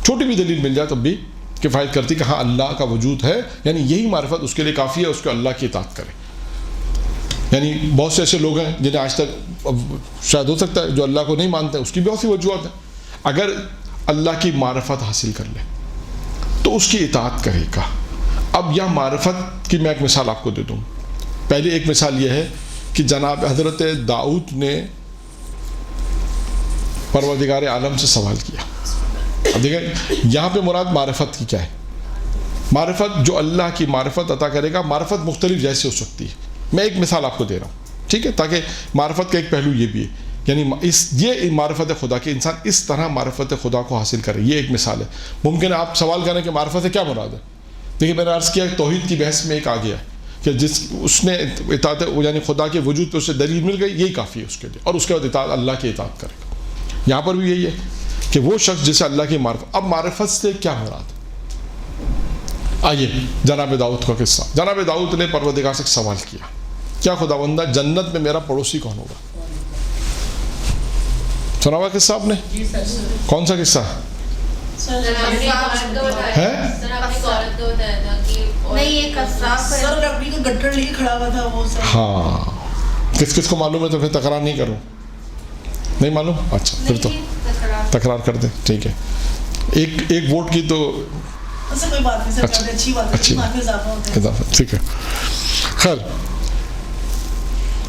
چھوٹی بھی دلیل مل جائے تب بھی کفایت کرتی کہ ہاں اللہ کا وجود ہے، یعنی یہی معرفت اس کے لیے کافی ہے، اس کو اللہ کی اطاعت کرے. یعنی بہت سے ایسے لوگ ہیں جنہیں آج تک شاید ہو سکتا ہے جو اللہ کو نہیں مانتے، اس کی بہت سی وجوہات ہیں. اگر اللہ کی معرفت حاصل کر لے تو اس کی اطاعت کرے گا. اب یہاں معرفت کی میں ایک مثال آپ کو دے دوں. پہلی ایک مثال یہ ہے کہ جناب حضرت داؤد نے پروردگار عالم سے سوال کیا. اب دیکھیں یہاں پہ مراد معرفت کی کیا ہے. معرفت جو اللہ کی معرفت عطا کرے گا. معرفت مختلف جیسے ہو سکتی ہے. میں ایک مثال آپ کو دے رہا ہوں، ٹھیک ہے، تاکہ معرفت کا ایک پہلو یہ بھی ہے، یعنی یہ معرفت خدا کہ انسان اس طرح معرفت خدا کو حاصل کرے. یہ ایک مثال ہے. ممکن ہے آپ سوال کریں کہ معرفت سے کیا مراد ہے. دیکھیے میں نے عرض کیا توحید کی بحث میں ایک آ گیا کہ اس نے اطاعت یعنی خدا کے وجود پہ اسے دلیل مل گئی، یہی کافی ہے اس کے لیے، اور اس کے بعد اطاعت اللہ کی اطاعت کرے گا. یہاں پر بھی یہی ہے کہ وہ شخص جسے اللہ کی معرفت. اب معرفت سے کیا مراد ہے؟ آئیے جناب داؤد کا قصہ. جناب داؤد نے پروردگار سے ایک سوال کیا، کیا خداوندہ جنت میں میرا پڑوسی کون ہوگا؟ سنا ہوا قصہ آپ نے؟ کون سا قصہ ہے؟ ہاں کس کس کو معلوم ہے تو پھر تکرار نہیں کروں. نہیں معلوم؟ اچھا پھر تو تکرار کر دیں. ٹھیک ہے، ایک ووٹ کی تو اچھی اضافہ. ٹھیک ہے. خیر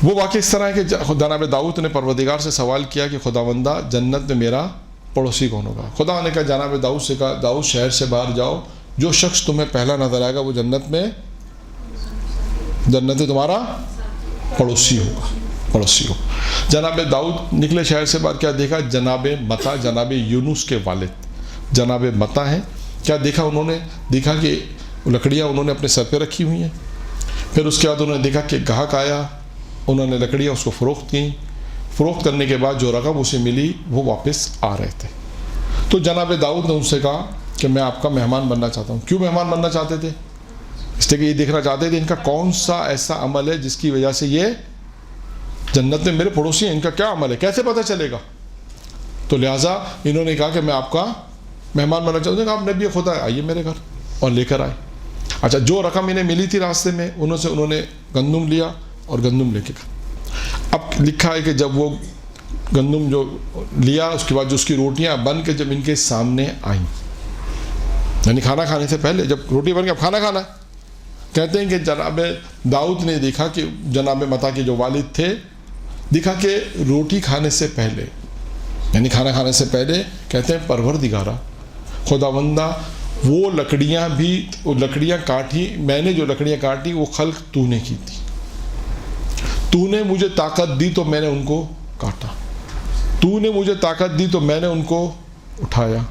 وہ واقعہ اس طرح ہے کہ جناب داؤد نے پروردگار سے سوال کیا کہ خداوندہ جنت میں میرا پڑوسی کون ہوگا؟ خدا نے کہا جناب داؤد سے کہا داؤد شہر سے باہر جاؤ، جو شخص تمہیں پہلا نظر آئے گا وہ جنت میں تمہارا پڑوسی ہوگا. پڑوسی ہو. جناب داؤد نکلے شہر سے باہر، کیا دیکھا؟ جناب متا، جناب یونس کے والد جناب متا ہیں. کیا دیکھا انہوں نے؟ دیکھا کہ لکڑیاں انہوں نے اپنے سر پہ رکھی ہوئی ہیں. پھر اس کے بعد انہوں نے دیکھا کہ گاہک آیا، انہوں نے لکڑیاں اس کو فروخت کیں. فروخت کرنے کے بعد جو رقم اسے ملی وہ واپس آ رہے تھے. تو جناب داؤد نے ان سے کہا کہ میں آپ کا مہمان بننا چاہتا ہوں. کیوں مہمان بننا چاہتے تھے؟ اس لیے کہ یہ دیکھنا چاہتے تھے ان کا کون سا ایسا عمل ہے جس کی وجہ سے یہ جنت میں میرے پڑوسی ہیں، ان کا کیا عمل ہے، کیسے پتہ چلے گا. تو لہٰذا انہوں نے کہا کہ میں آپ کا مہمان بننا چاہتا ہوں. کہا آپ نبی خدا ہے، آئیے میرے گھر، اور لے کر آئے. اچھا جو رقم انہیں ملی تھی راستے میں انہوں نے گندم لیا اور گندم لے کے گئے. اب لکھا ہے کہ جب وہ گندم جو لیا اس کے بعد جو اس کی روٹیاں بن کے جب ان کے سامنے آئیں، یعنی کھانا کھانے سے پہلے جب روٹی بن کے اب کھانا کھانا ہے، کہتے ہیں کہ جناب داؤد نے دیکھا کہ جناب متا کے جو والد تھے، دیکھا کہ روٹی کھانے سے پہلے یعنی کھانا کھانے سے پہلے کہتے ہیں پروردگارا خداوندہ وہ لکڑیاں کاٹی، میں نے جو لکڑیاں کاٹی وہ خلق تو نے کی تھی. تو نے مجھے طاقت دی تو میں نے ان کو کاٹا، تو نے مجھے طاقت دی تو میں نے ان کو اٹھایا،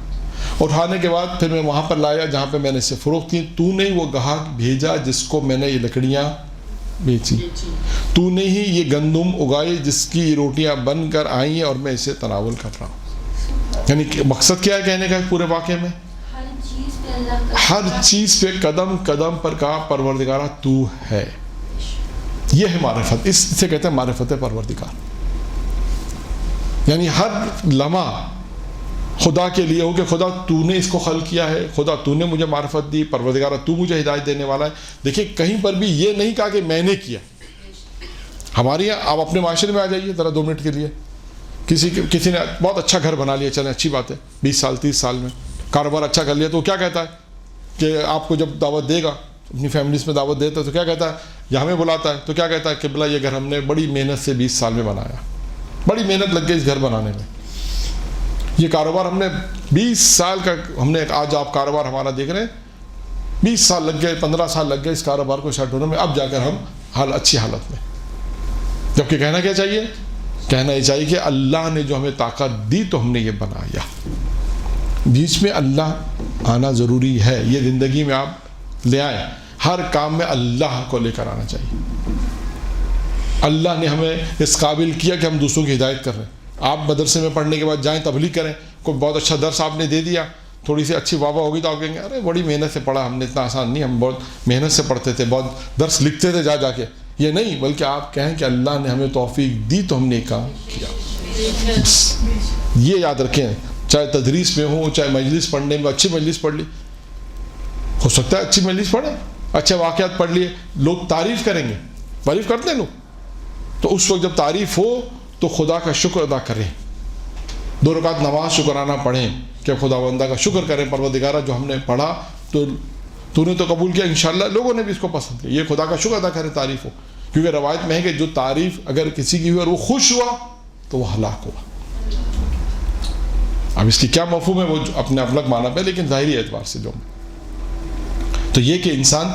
اٹھانے کے بعد پھر میں وہاں پر لایا جہاں پہ میں نے اسے فروخت کی. تو نے وہ گاہک بھیجا جس کو میں نے یہ لکڑیاں بیچی، تو نے ہی یہ گندم اگائی جس کی یہ روٹیاں بن کر آئی ہیں اور میں اسے تناول کر رہا ہوں. یعنی مقصد کیا ہے کہنے کا پورے واقعے میں؟ ہر چیز پہ قدم قدم پر کہا پروردگارہ تو ہے. یہ ہے معرفت، اس سے کہتے ہیں معرفت پروردگار. یعنی ہر لمحہ خدا کے لیے ہو کہ خدا تو نے اس کو خلق کیا ہے، خدا تو نے مجھے معرفت دی، پروردگارہ تو مجھے ہدایت دینے والا ہے. دیکھیں کہیں پر بھی یہ نہیں کہا کہ میں نے کیا. ہمارے یہاں آپ اپنے معاشرے میں آ جائیے ذرا 2 منٹ کے لیے. کسی نے بہت اچھا گھر بنا لیا، چلیں اچھی بات ہے، 20 سال 30 سال میں کاروبار اچھا کر لیا، تو وہ کیا کہتا ہے کہ آپ کو جب دعوت دے گا اپنی فیملیز میں دعوت دیتا ہے تو کیا کہتا ہے، یا ہمیں بلاتا ہے تو کیا کہتا ہے کہ بلا یہ گھر ہم نے بڑی محنت سے 20 سال میں بنایا، بڑی محنت لگ گئی اس گھر بنانے میں، یہ کاروبار ہم نے 20 سال کا ہم نے آج آپ کاروبار ہمارا دیکھ رہے ہیں 20 سال لگ گئے، 15 سال لگ گئے اس کاروبار کو سیٹ ہونے میں، اب جا کر ہم اچھی حالت میں. جبکہ کہنا کیا چاہیے؟ کہنا یہ چاہیے کہ اللہ نے جو ہمیں طاقت دی تو ہم نے یہ بنایا. بیچ میں اللہ آنا ضروری ہے، یہ زندگی میں آپ لے آئیں، ہر کام میں اللہ کو لے کر آنا چاہیے. اللہ نے ہمیں اس قابل کیا کہ ہم دوسروں کی ہدایت کر رہے ہیں. آپ مدرسے میں پڑھنے کے بعد جائیں تبلیغ کریں، کوئی بہت اچھا درس آپ نے دے دیا تھوڑی سی اچھی واہ ہوگی تو آپ کہیں گے ارے بڑی محنت سے پڑھا ہم نے, اتنا آسان نہیں, ہم بہت محنت سے پڑھتے تھے, بہت درس لکھتے تھے جا کے. یہ نہیں, بلکہ آپ کہیں کہ اللہ نے ہمیں توفیق دی تو ہم نے کام کیا. یہ یاد رکھیں, چاہے تدریس میں ہو, چاہے مجلس پڑھنے میں, اچھی مجلس پڑھ لی, ہو سکتا ہے اچھی مجلس پڑھیں, اچھے واقعات پڑھ لیے, لوگ تعریف کریں گے, تعریف کرتے ہیں لوگ, تو اس وقت جب تعریف ہو تو خدا کا شکر ادا کریں, 2 رکعت نماز شکرانہ پڑھیں کہ خدا بندہ کا شکر کریں, پروردگارہ جو ہم نے پڑھا تو نے تو قبول کیا, انشاءاللہ لوگوں نے بھی اس کو پسند کیا, یہ خدا کا شکر ادا کریں, تعریف ہو. کیونکہ روایت میں ہے کہ جو تعریف اگر کسی کی ہوئی اور وہ خوش ہوا تو وہ ہلاک ہوا. اب اس کی کیا مفہوم ہے وہ اپنے الگ معنی پہ, لیکن ظاہری اعتبار سے جو تو یہ کہ انسان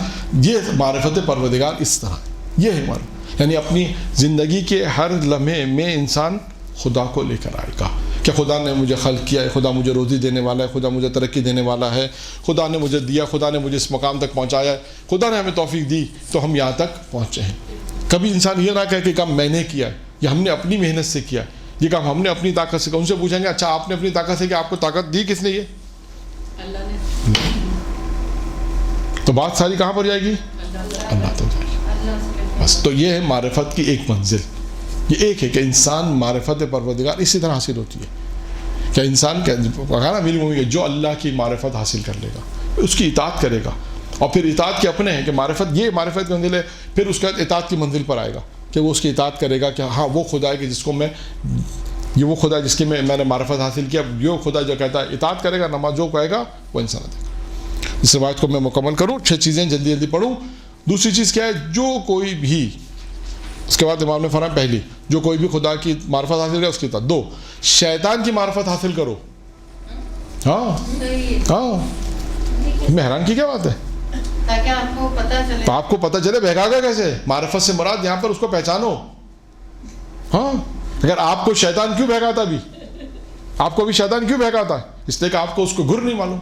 یہ معرفت پروردگار اس طرح یہ ہے یعنی اپنی زندگی کے ہر لمحے میں انسان خدا کو لے کر آئے گا کہ خدا نے مجھے خلق کیا ہے, خدا مجھے روزی دینے والا ہے, خدا مجھے ترقی دینے والا ہے, خدا نے مجھے دیا, خدا نے مجھے اس مقام تک پہنچایا ہے, خدا نے ہمیں توفیق دی تو ہم یہاں تک پہنچے ہیں. کبھی انسان یہ نہ کہے کہ کام میں نے کیا ہے, یہ ہم نے اپنی محنت سے کیا ہے, یہ کام ہم نے اپنی طاقت سے کیا. ان سے پوچھیں گے اچھا آپ نے اپنی طاقت سے کیا, آپ کو طاقت دی کس نے, یہ اللہ نے. تو بات ساری کہاں پر جائے گی, اللہ تک جائے گی. بس تو یہ ہے معرفت کی ایک منزل, یہ ایک ہے کہ انسان معرفت پروردگار اسی طرح حاصل ہوتی ہے کہ انسان کہا نا جو اللہ کی معرفت حاصل کر لے گا اس کی اطاعت کرے گا, اور پھر اطاعت کے اپنے ہیں کہ معرفت یہ معرفت کی منزل ہے, پھر اس کے بعد اطاعت کی منزل پر آئے گا کہ وہ اس کی اطاعت کرے گا کہ ہاں وہ خدا ہے کہ جس کو میں یہ وہ خدا جس کی میں نے معرفت حاصل کیا, جو خدا جو کہتا ہے اطاعت کرے گا, نماز جو کہے گا وہ انسان دے گا. اس روایت کو میں مکمل کروں, 6 چیزیں جلدی جلدی پڑھوں. دوسری چیز کیا ہے, جو کوئی بھی, اس کے بعد امام نے فرمایا پہلی, جو کوئی بھی خدا کی معرفت حاصل کرے اس کی اطاعت. 2, شیطان کی معرفت حاصل کرو. ہاں میں حیران کی کیا بات ہے, تاکہ آپ کو پتہ چلے, تو آپ کو پتہ چلے بہکا گا کیسے. معرفت سے مراد یہاں پر اس کو پہچانو. ہاں اگر آپ کو شیطان کیوں بہکاتا, بھی آپ کو بھی شیطان کیوں بہکاتا ہے, اس لیے کہ آپ کو اس کو گر نہیں معلوم.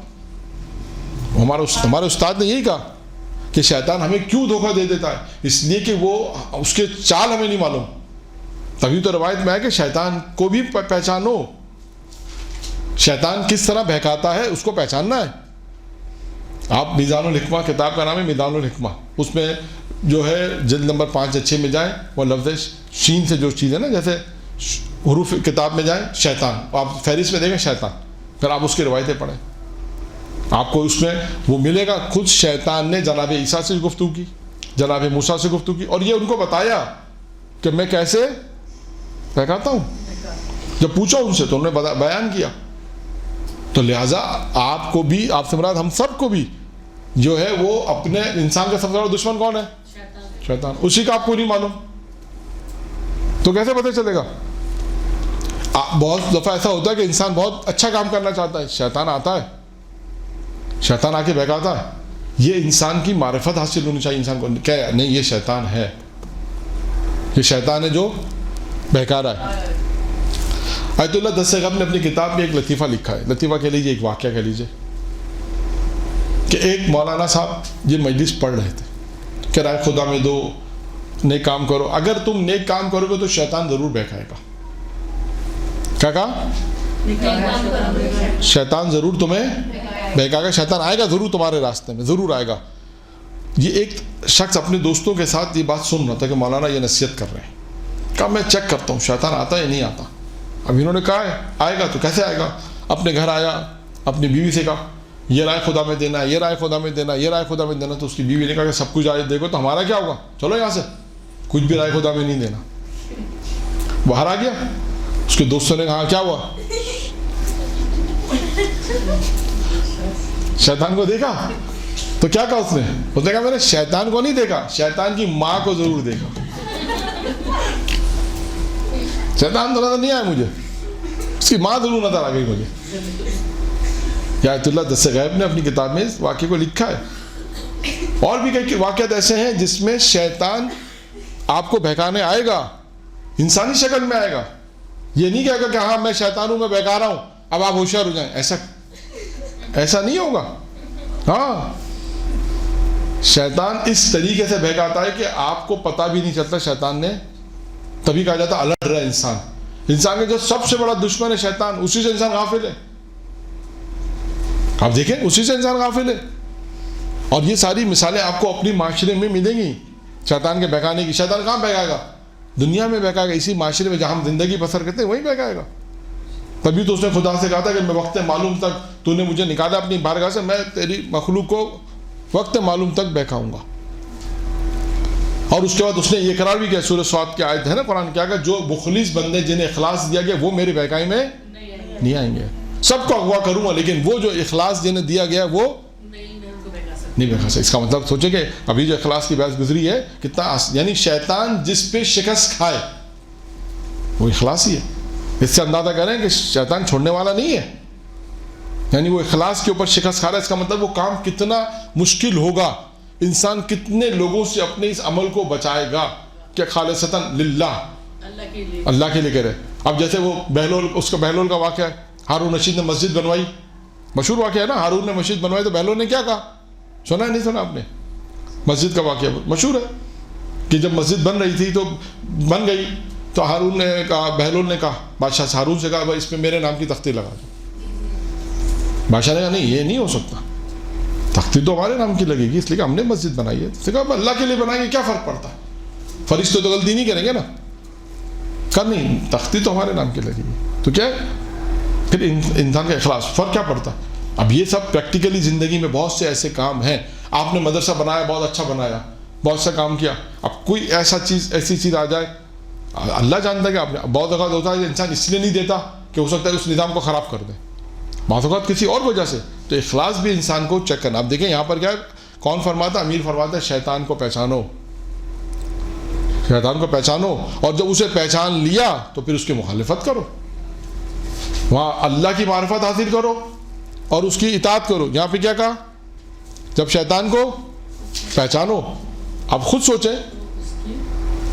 ہمارے استاد نے یہی کہا کہ شیطان ہمیں کیوں دھوکہ دے دیتا ہے, اس لیے کہ وہ اس کے چال ہمیں نہیں معلوم. تبھی تو روایت میں ہے کہ شیطان کو بھی پہچانو, شیطان کس طرح بہکاتا ہے اس کو پہچاننا ہے. آپ میزان الحکمہ, کتاب کا نام ہے میزان الحکمہ, اس میں جو ہے جلد نمبر 5 یا 6 میں جائیں, وہ لفظ شین سے جو چیز ہے نا, جیسے حروف کتاب میں جائیں شیطان, آپ فہرست میں دیکھیں شیطان, پھر آپ اس کی روایتیں پڑھیں, آپ کو اس میں وہ ملے گا. خود شیطان نے جناب عیسیٰ سے گفتگو کی, جناب موسیٰ سے گفتگو کی, اور یہ ان کو بتایا کہ میں کیسے بہکاتا ہوں. جب پوچھا ان سے تو انہوں نے بیان کیا. تو لہٰذا آپ کو بھی, آپ سے مراد ہم سب کو بھی جو ہے وہ اپنے انسان کا سب سے بڑا دشمن کون ہے, شیطان. اسی کا آپ کو نہیں معلوم تو کیسے پتہ چلے گا. بہت دفعہ ایسا ہوتا ہے کہ انسان بہت اچھا کام کرنا چاہتا ہے, شیطان آتا ہے, شیطان آ کے بہکاتا ہے. یہ انسان کی معرفت حاصل ہونی چاہیے انسان کو, کیا نہیں یہ شیطان ہے, یہ شیطان ہے جو بہکا رہا ہے. آیت اللہ دستگاب نے اپنی کتاب میں ایک لطیفہ لکھا ہے. لطیفہ کہہ لیجیے, ایک واقعہ کہہ لیجیے کہ ایک مولانا صاحب یہ مجلس پڑھ رہے تھے کہ رائے خدا میں دو, نیک کام کرو. اگر تم نیک کام کرو گے تو شیطان ضرور بہکائے گا. کیا کہا, شیطان ضرور تمہیں بہکائے گا, شیطان آئے گا ضرور تمہارے راستے میں, ضرور آئے گا. یہ ایک شخص اپنے دوستوں کے ساتھ یہ بات سن رہا تھا کہ مولانا یہ نصیحت کر رہے ہیں. کہا میں چیک کرتا ہوں شیطان آتا ہے نہیں آتا. اب انہوں نے کہا ہے آئے گا, تو کیسے آئے گا. اپنے گھر آیا, اپنی بیوی سے کہا یہ رائے خدا میں دینا, یہ رائے خدا میں دینا, یہ رائے خدا میں دینا. تو اس کی بیوی نے کہا کہ سب کچھ آئے دیکھو تو ہمارا کیا ہوگا, چلو یہاں سے, کچھ بھی رائے خدا میں نہیں دینا. باہر آ گیا, اس کے دوستوں نے کہا کیا ہوا, شیطان کو دیکھا. تو کیا کہا اس نے کہا میں نے شیطان کو نہیں دیکھا, شیطان کی ماں کو ضرور دیکھا. شیطان تو نظر نہیں آیا مجھے, اس کی ماں ضرور نظر آ گئی مجھے. آیت اللہ دستغیب نے اپنی کتاب میں اس واقعے کو لکھا ہے. اور بھی کئی واقعات ایسے ہیں جس میں شیطان آپ کو بہکانے آئے گا, انسانی شکل میں آئے گا. یہ نہیں کہے گا کہ ہاں میں شیطان ہوں, میں بہکا رہا ہوں, اب آپ ہوشیار ہو جائیں. ایسا نہیں ہوگا. ہاں شیطان اس طریقے سے بہکاتا ہے کہ آپ کو پتہ بھی نہیں چلتا شیطان نے. تبھی کہا جاتا الرٹ رہا انسان. انسان کا جو سب سے بڑا دشمن ہے شیطان, اسی سے انسان غافل ہے. آپ دیکھیں اسی سے انسان غافل ہے. اور یہ ساری مثالیں آپ کو اپنی معاشرے میں ملیں گی شیطان کے بہکانے کی. شیطان کہاں بہکائے گا؟ دنیا میں بہکائے گا, اسی معاشرے میں جہاں ہم زندگی بسر کرتے ہیں وہیں بہکائے گا. تبھی تو اس نے خدا سے کہا تھا کہ میں وقت معلوم تک, تو نے مجھے نکالا اپنی بارگاہ سے, میں تیری مخلوق کو وقت معلوم تک بہکاؤں گا. اور اس کے بعد اس نے یہ قرار بھی کیا, سورہ صاد کی آیت ہے نا قرآن کیا کہ جو مخلص بندے جنہیں اخلاص دیا گیا وہ میری بہکائی میں نہیں آئیں گے. سب کو اغوا کروں گا لیکن وہ جو اخلاص جنہیں دیا گیا وہ نہیں بہکا سکتے. اس کا مطلب سوچے کہ ابھی جو اخلاص کی بحث گزری ہے کتنا, یعنی شیطان جس پہ شکست کھائے وہ اخلاص ہی ہے. اس سے اندازہ کریں کہ شیطان چھوڑنے والا نہیں ہے, یعنی وہ اخلاص کے اوپر شکست کھا رہا ہے. اس کا مطلب وہ کام کتنا مشکل ہوگا, انسان کتنے لوگوں سے اپنے اس عمل کو بچائے گا کہ خالصتاً للہ, اللہ کے لیے کرے. اب جیسے وہ بہلول, اس کا بہلول کا واقعہ ہے, ہارون رشید نے مسجد بنوائی, مشہور واقعہ ہے نا, ہارون نے مسجد بنوائی تو بہلول نے کیا کہا, سنا ہے نہیں سنا آپ نے؟ مسجد کا واقعہ مشہور ہے کہ جب مسجد بن رہی تھی تو بن گئی تو ہارون نے کہا, بہلول نے کہا بادشاہ سے, ہارون سے کہا بھائی اس پہ میرے نام کی تختی لگا دو. بادشاہ نے کہا نہیں یہ نہیں ہو سکتا, تختی تو ہمارے نام کی لگے گی اس لیے کہ ہم نے مسجد بنائی ہے. اس نے کہا اللہ کے لیے بنائیں گے, کیا فرق پڑتا ہے, فرشتے تو غلطی نہیں کریں گے نا. کہا نہیں تختی تو ہمارے نام کی لگے گی. تو کیا ہے پھر انسان کا اخلاص, فرق کیا پڑتا ہے. اب یہ سب پریکٹیکلی زندگی میں بہت سے ایسے کام ہیں. آپ نے مدرسہ بنایا, بہت اچھا بنایا, بہت سا کام کیا, اب کوئی ایسی چیز آ جائے, اللہ جانتا ہے کہ آپ نے, بہت اوقات ہوتا ہے کہ انسان اس لیے نہیں دیتا کہ ہو سکتا ہے اس نظام کو خراب کر دے, بعض اوقات کسی اور وجہ سے. تو اخلاص بھی انسان کو چیک کرنا. اب دیکھیں یہاں پر کیا ہے, کون فرماتا, امیر فرماتا ہے شیطان کو پہچانو, شیطان کو پہچانو, اور جب اسے پہچان لیا تو پھر اس کی مخالفت کرو, وہاں اللہ کی معرفت حاصل کرو اور اس کی اطاعت کرو. یہاں پہ کیا کہا, جب شیطان کو پہچانو, اب خود سوچیں,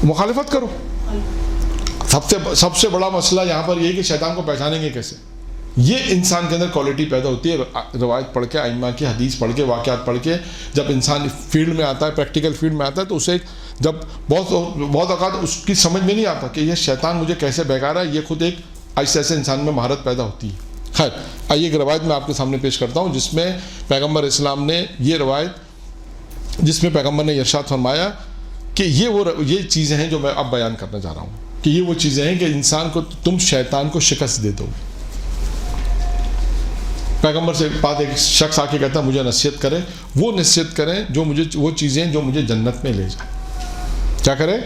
مخالفت کرو. سب سے بڑا مسئلہ یہاں پر یہ کہ شیطان کو پہچانیں گے کیسے. یہ انسان کے اندر کوالٹی پیدا ہوتی ہے روایت پڑھ کے, ائمہ کی حدیث پڑھ کے, واقعات پڑھ کے. جب انسان فیلڈ میں آتا ہے, پریکٹیکل فیلڈ میں آتا ہے, تو اسے جب بہت اوقات اس کی سمجھ میں نہیں آتا کہ یہ شیطان مجھے کیسے بہکا رہا ہے, یہ خود ایک ایسے ایسے انسان میں مہارت پیدا ہوتی ہے. خیر آئیے ایک روایت میں آپ کے سامنے پیش کرتا ہوں جس میں پیغمبر اسلام نے یہ روایت, جس میں پیغمبر نے ارشاد فرمایا کہ یہ چیزیں ہیں جو میں اب بیان کرنا چاہ رہا ہوں, کہ یہ وہ چیزیں ہیں کہ انسان کو, تم شیطان کو شکست دے دو. پیغمبر سے بات ایک شخص آ کے کہتا ہے مجھے نصیحت کرے, وہ نصیحت کریں جو مجھے, وہ چیزیں جو مجھے جنت میں لے جائیں. کیا کرے,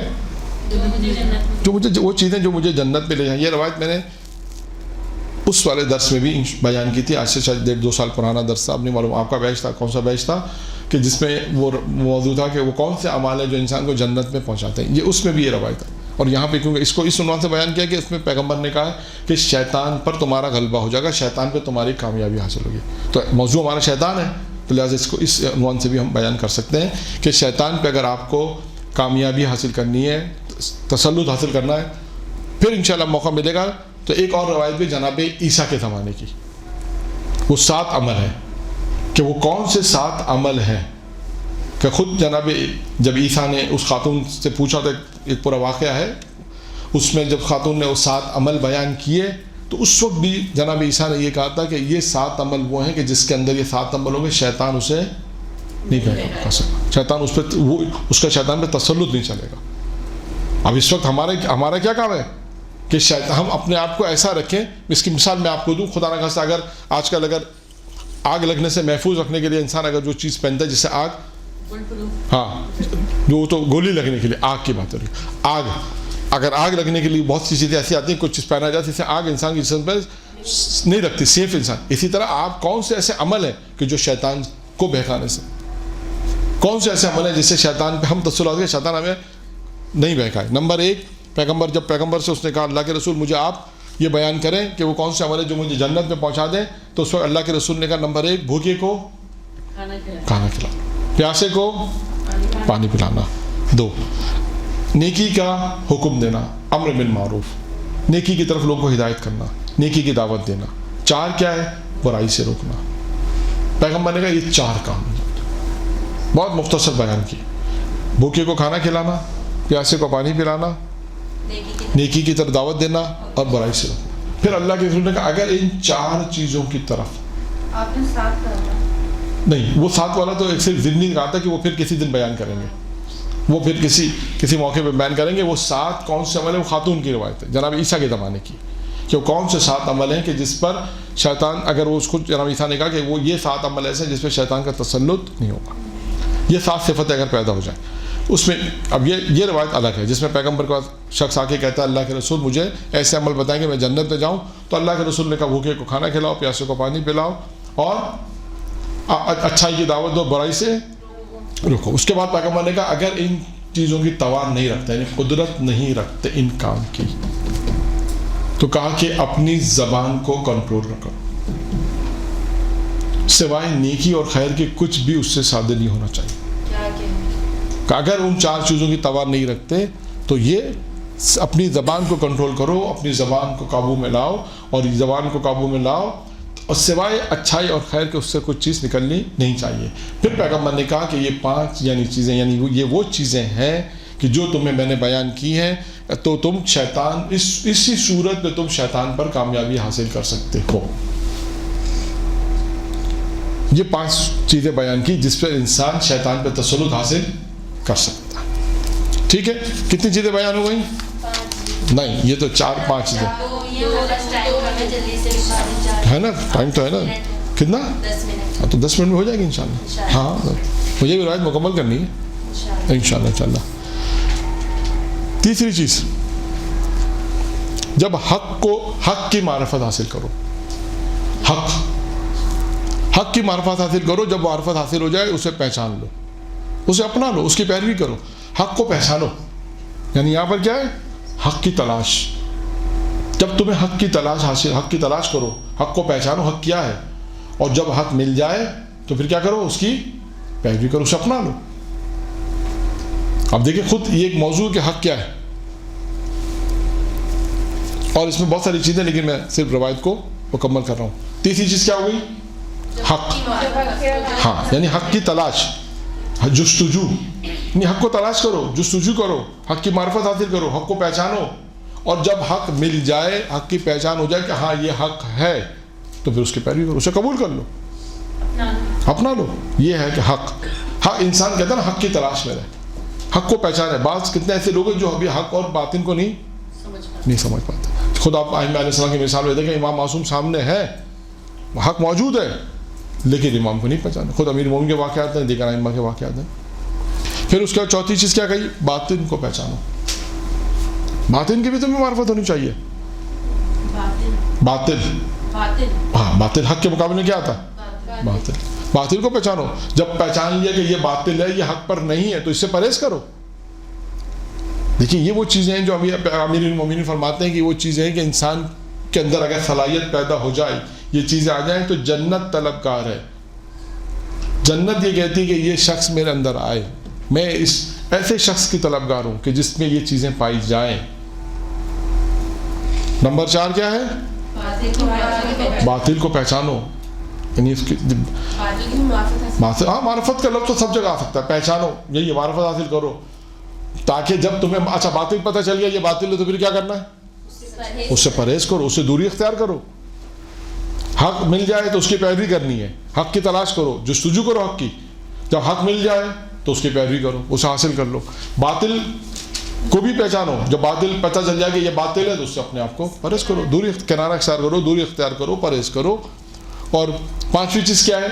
وہ چیزیں جو مجھے جنت میں لے جائیں. یہ روایت میں نے اس والے درس میں بھی بیان کی تھی, آج سے شاید 1.5-2 سال پرانا درس تھا, اب نہیں معلوم آپ کا بیچ تھا, کون سا بیچ تھا, کہ جس میں وہ موضوع تھا کہ وہ کون سے اعمال ہیں جو انسان کو جنت میں پہنچاتے ہیں. یہ اس میں بھی یہ روایت ہے. اور یہاں پہ کیونکہ اس کو اس عنوان سے بیان کیا کہ اس میں پیغمبر نے کہا کہ شیطان پر تمہارا غلبہ ہو جائے گا, شیطان پہ تمہاری کامیابی حاصل ہوگی. تو موضوع ہمارا شیطان ہے, تو لہٰذا اس کو اس عنوان سے بھی ہم بیان کر سکتے ہیں کہ شیطان پہ اگر آپ کو کامیابی حاصل کرنی ہے, تسلط حاصل کرنا ہے, پھر انشاءاللہ موقع ملے گا. تو ایک اور روایت بھی جناب عیسیٰ کے زمانے کی, وہ 7 عمل ہیں, کہ وہ کون سے 7 عمل ہیں, کہ خود جناب جب عیسیٰ نے اس خاتون سے پوچھا تھا, ایک پورا واقعہ ہے اس میں, جب خاتون نے وہ 7 عمل بیان کیے تو اس وقت بھی جناب عیسیٰ نے یہ کہا تھا کہ یہ 7 عمل وہ ہیں کہ جس کے اندر یہ 7 عمل ہوں گے شیطان اسے نہیں کر سکتا, شیطان اس پہ اس کا شیطان پہ تسلط نہیں چلے گا. اب اس وقت ہمارا کیا کام ہے کہ ہم اپنے آپ کو ایسا رکھیں. اس کی مثال میں آپ کو دوں, خدا نہ خواستہ اگر آج کل اگر آگ لگنے سے محفوظ رکھنے کے لیے انسان اگر جو چیز پہنتا ہے, جیسے آگ, ہاں جو تو گولی لگنے کے لیے آگ کی بات ہو رہی ہے, آگ, اگر آگ لگنے کے لیے بہت سی چیزیں ایسی آتی ہیں, کچھ چیز پہنا جاتی ہے, جس سے آگ انسان کی جسم پہ نہیں رکھتی, سیف انسان. اسی طرح آپ کون سے ایسے عمل ہیں کہ جو شیطان کو بہکانے سے, کون سے ایسے عمل ہیں جس سے شیطان پہ ہم تسلط کے شیطان ہمیں نہیں بہکائے. نمبر 1, جب پیغمبر سے اس نے کہا اللہ کے رسول مجھے آپ یہ بیان کریں کہ وہ کون سے عمل ہے جو مجھے جنت میں پہنچا دیں, تو اس وقت اللہ کے رسول نے کہا نمبر 1, بھوکے کو کھانا کھلانا, پیاسے کو پانی پلانا. 2, نیکی کا حکم دینا, امر بالمعروف, نیکی کی طرف لوگوں کو ہدایت کرنا, نیکی کی دعوت دینا. 4 کیا ہے, برائی سے روکنا. پیغمبر نے کہا یہ 4 کام بہت مختصر بیان کی, بھوکے کو کھانا کھلانا, پیاسے کو پانی پلانا, نیکی کی طرف دعوت دینا اور برائی سے روکنا. پھر اللہ کے رسول نے کہا اگر ان 4 چیزوں کی طرف آپ نے ساتھ کہا تھا نہیں، وہ 7 والا تو ایک صرف ضمنی کہا تھا کہ وہ پھر کسی دن بیان کریں گے، وہ پھر کسی موقع پہ بیان کریں گے. وہ 7 کون سے عمل ہیں؟ وہ خاتون کی روایت ہے جناب عیسیٰ کے زمانے کی، کہ وہ کون سے 7 عمل ہیں کہ جس پر شیطان، اگر وہ اس کو جناب عیسیٰ نے کہا کہ وہ یہ 7 عمل ایسے ہیں جس پہ شیطان کا تسلط نہیں ہوگا. یہ 7 صفتیں اگر پیدا ہو جائیں اس میں، اب یہ روایت الگ ہے جس میں پیغمبر کا شخص آ کے کہتا ہے اللہ کے رسول مجھے ایسے عمل بتائیں کہ میں جنت میں جاؤں، تو اللہ کے رسول نے کہا بھوکے کو کھانا کھلاؤ، پیاسے کو پانی پلاؤ، اور اچھائی کی دعوت دو، برائی سے رکو. اس کے بعد پیغمبر نے کہا اگر ان چیزوں کی توان نہیں رکھتے، یعنی قدرت نہیں رکھتے ان کام کی، تو کہا کہ اپنی زبان کو کنٹرول رکھو، سوائے نیکی اور خیر کے کچھ بھی اس سے صادر نہیں ہونا چاہیے. کہ اگر ان 4 چیزوں کی توان نہیں رکھتے تو یہ اپنی زبان کو کنٹرول کرو، اپنی زبان کو قابو میں لاؤ، اور زبان کو قابو میں لاؤ اور سوائے اچھائی اور خیر کے اس سے کچھ چیز نکلنی نہیں چاہیے. پھر پیغمبر نے کہا کہ یہ 5 یعنی چیزیں، یعنی یہ وہ چیزیں ہیں کہ جو تمہیں میں نے بیان کی ہیں تو تم شیطان اسی صورت میں تم شیطان پر کامیابی حاصل کر سکتے ہو. یہ 5 چیزیں بیان کی جس پر انسان شیطان پہ تسلط حاصل کر سکتا ہے. ٹھیک ہے، کتنی چیزیں بیان ہو گئیں؟ نہیں، یہ تو 4-5 چیزیں ہے نا. ٹائم تو ہے نا، کتنا؟ 10 منٹ. ہاں تو 10 منٹ میں ہو جائے گی انشاءاللہ. ہاں مجھے بھی روایت مکمل کرنی ہے انشاءاللہ. تیسری چیز، جب حق کی معرفت حاصل کرو، حق کی معرفت حاصل کرو. جب معرفت حاصل ہو جائے اسے پہچان لو، اسے اپنا لو، اس کی پیروی کرو. حق کو پہچانو، یعنی یہاں پر کیا ہے؟ حق کی تلاش. جب تمہیں حق کی تلاش کرو، حق کو پہچانو حق کیا ہے، اور جب حق مل جائے تو پھر کیا کرو؟ اس کی پیروی کرو، اسے اپنا لو. اب دیکھیں خود یہ ایک موضوع کہ حق کیا ہے، اور اس میں بہت ساری چیزیں، لیکن میں صرف روایت کو مکمل کر رہا ہوں. تیسری چیز کیا ہو گئی؟ حق. ہاں یعنی حق کی تلاش، جستجو، یعنی حق کو تلاش کرو، جستجو کرو، حق کی معرفت حاصل کرو، حق کو پہچانو، اور جب حق مل جائے، حق کی پہچان ہو جائے کہ ہاں یہ حق ہے، تو پھر اس کی پیروی کرو، اسے قبول کر لو، اپنا لو. یہ ہے کہ حق انسان کہتا ہے نا حق کی تلاش میں رہے، حق کو پہچانے. بعض کتنے ایسے لوگ ہیں جو ابھی حق اور باطن کو نہیں سمجھ پاتے. خود آپ ائمہ علیہ السلام کی مثال میں دیکھیں، امام معصوم سامنے ہے، حق موجود ہے، لیکن امام کو نہیں پہچانا. خود امیر مومنین کے واقعات ہیں، دیگر ائمہ کے واقعات ہیں. پھر اس کے بعد چوتھی چیز کیا کہی؟ باطن کو پہچانو. باطن کی بھی تمہیں معرفت ہونی چاہیے. باطل حق کے مقابلے میں کیا آتا؟ باطل کو پہچانو. جب پہچان لیا کہ یہ باطل ہے، یہ حق پر نہیں ہے، تو اس سے پرہیز کرو. دیکھیں یہ وہ چیزیں ہیں جو امیر المومنین فرماتے ہیں کہ وہ چیزیں ہیں کہ انسان کے اندر اگر صلاحیت پیدا ہو جائے، یہ چیزیں آ جائیں تو جنت طلبگار ہے. جنت یہ کہتی ہے کہ یہ شخص میرے اندر آئے، میں اس ایسے شخص کی طلبگار ہوں کہ جس میں یہ چیزیں پائی جائیں. نمبر 4 کیا ہے؟ باطل کو پہچانو. یعنی اس کی معرفت کا لفظ تو سب جگہ آ سکتا ہے. پہچانو، یہی معرفت حاصل کرو، تاکہ جب تمہیں اچھا باطل پتہ چل گیا یہ باطل ہے تو پھر کیا کرنا ہے؟ اس سے پرہیز کرو، اس سے دوری اختیار کرو. حق مل جائے تو اس کی پیروی کرنی ہے، حق کی تلاش کرو، جستجو کرو حق کی. جب حق مل جائے تو اس کی پیروی کرو، اسے حاصل کر لو. باطل کو بھی پہچانو، جب باطل پتہ چل جائے کہ یہ باطل ہے تو اس سے اپنے آپ کو پرہیز کرو، کنارہ اختیار کرو، دوری اختیار کرو، پرہیز کرو. اور 5ویں چیز کیا ہے؟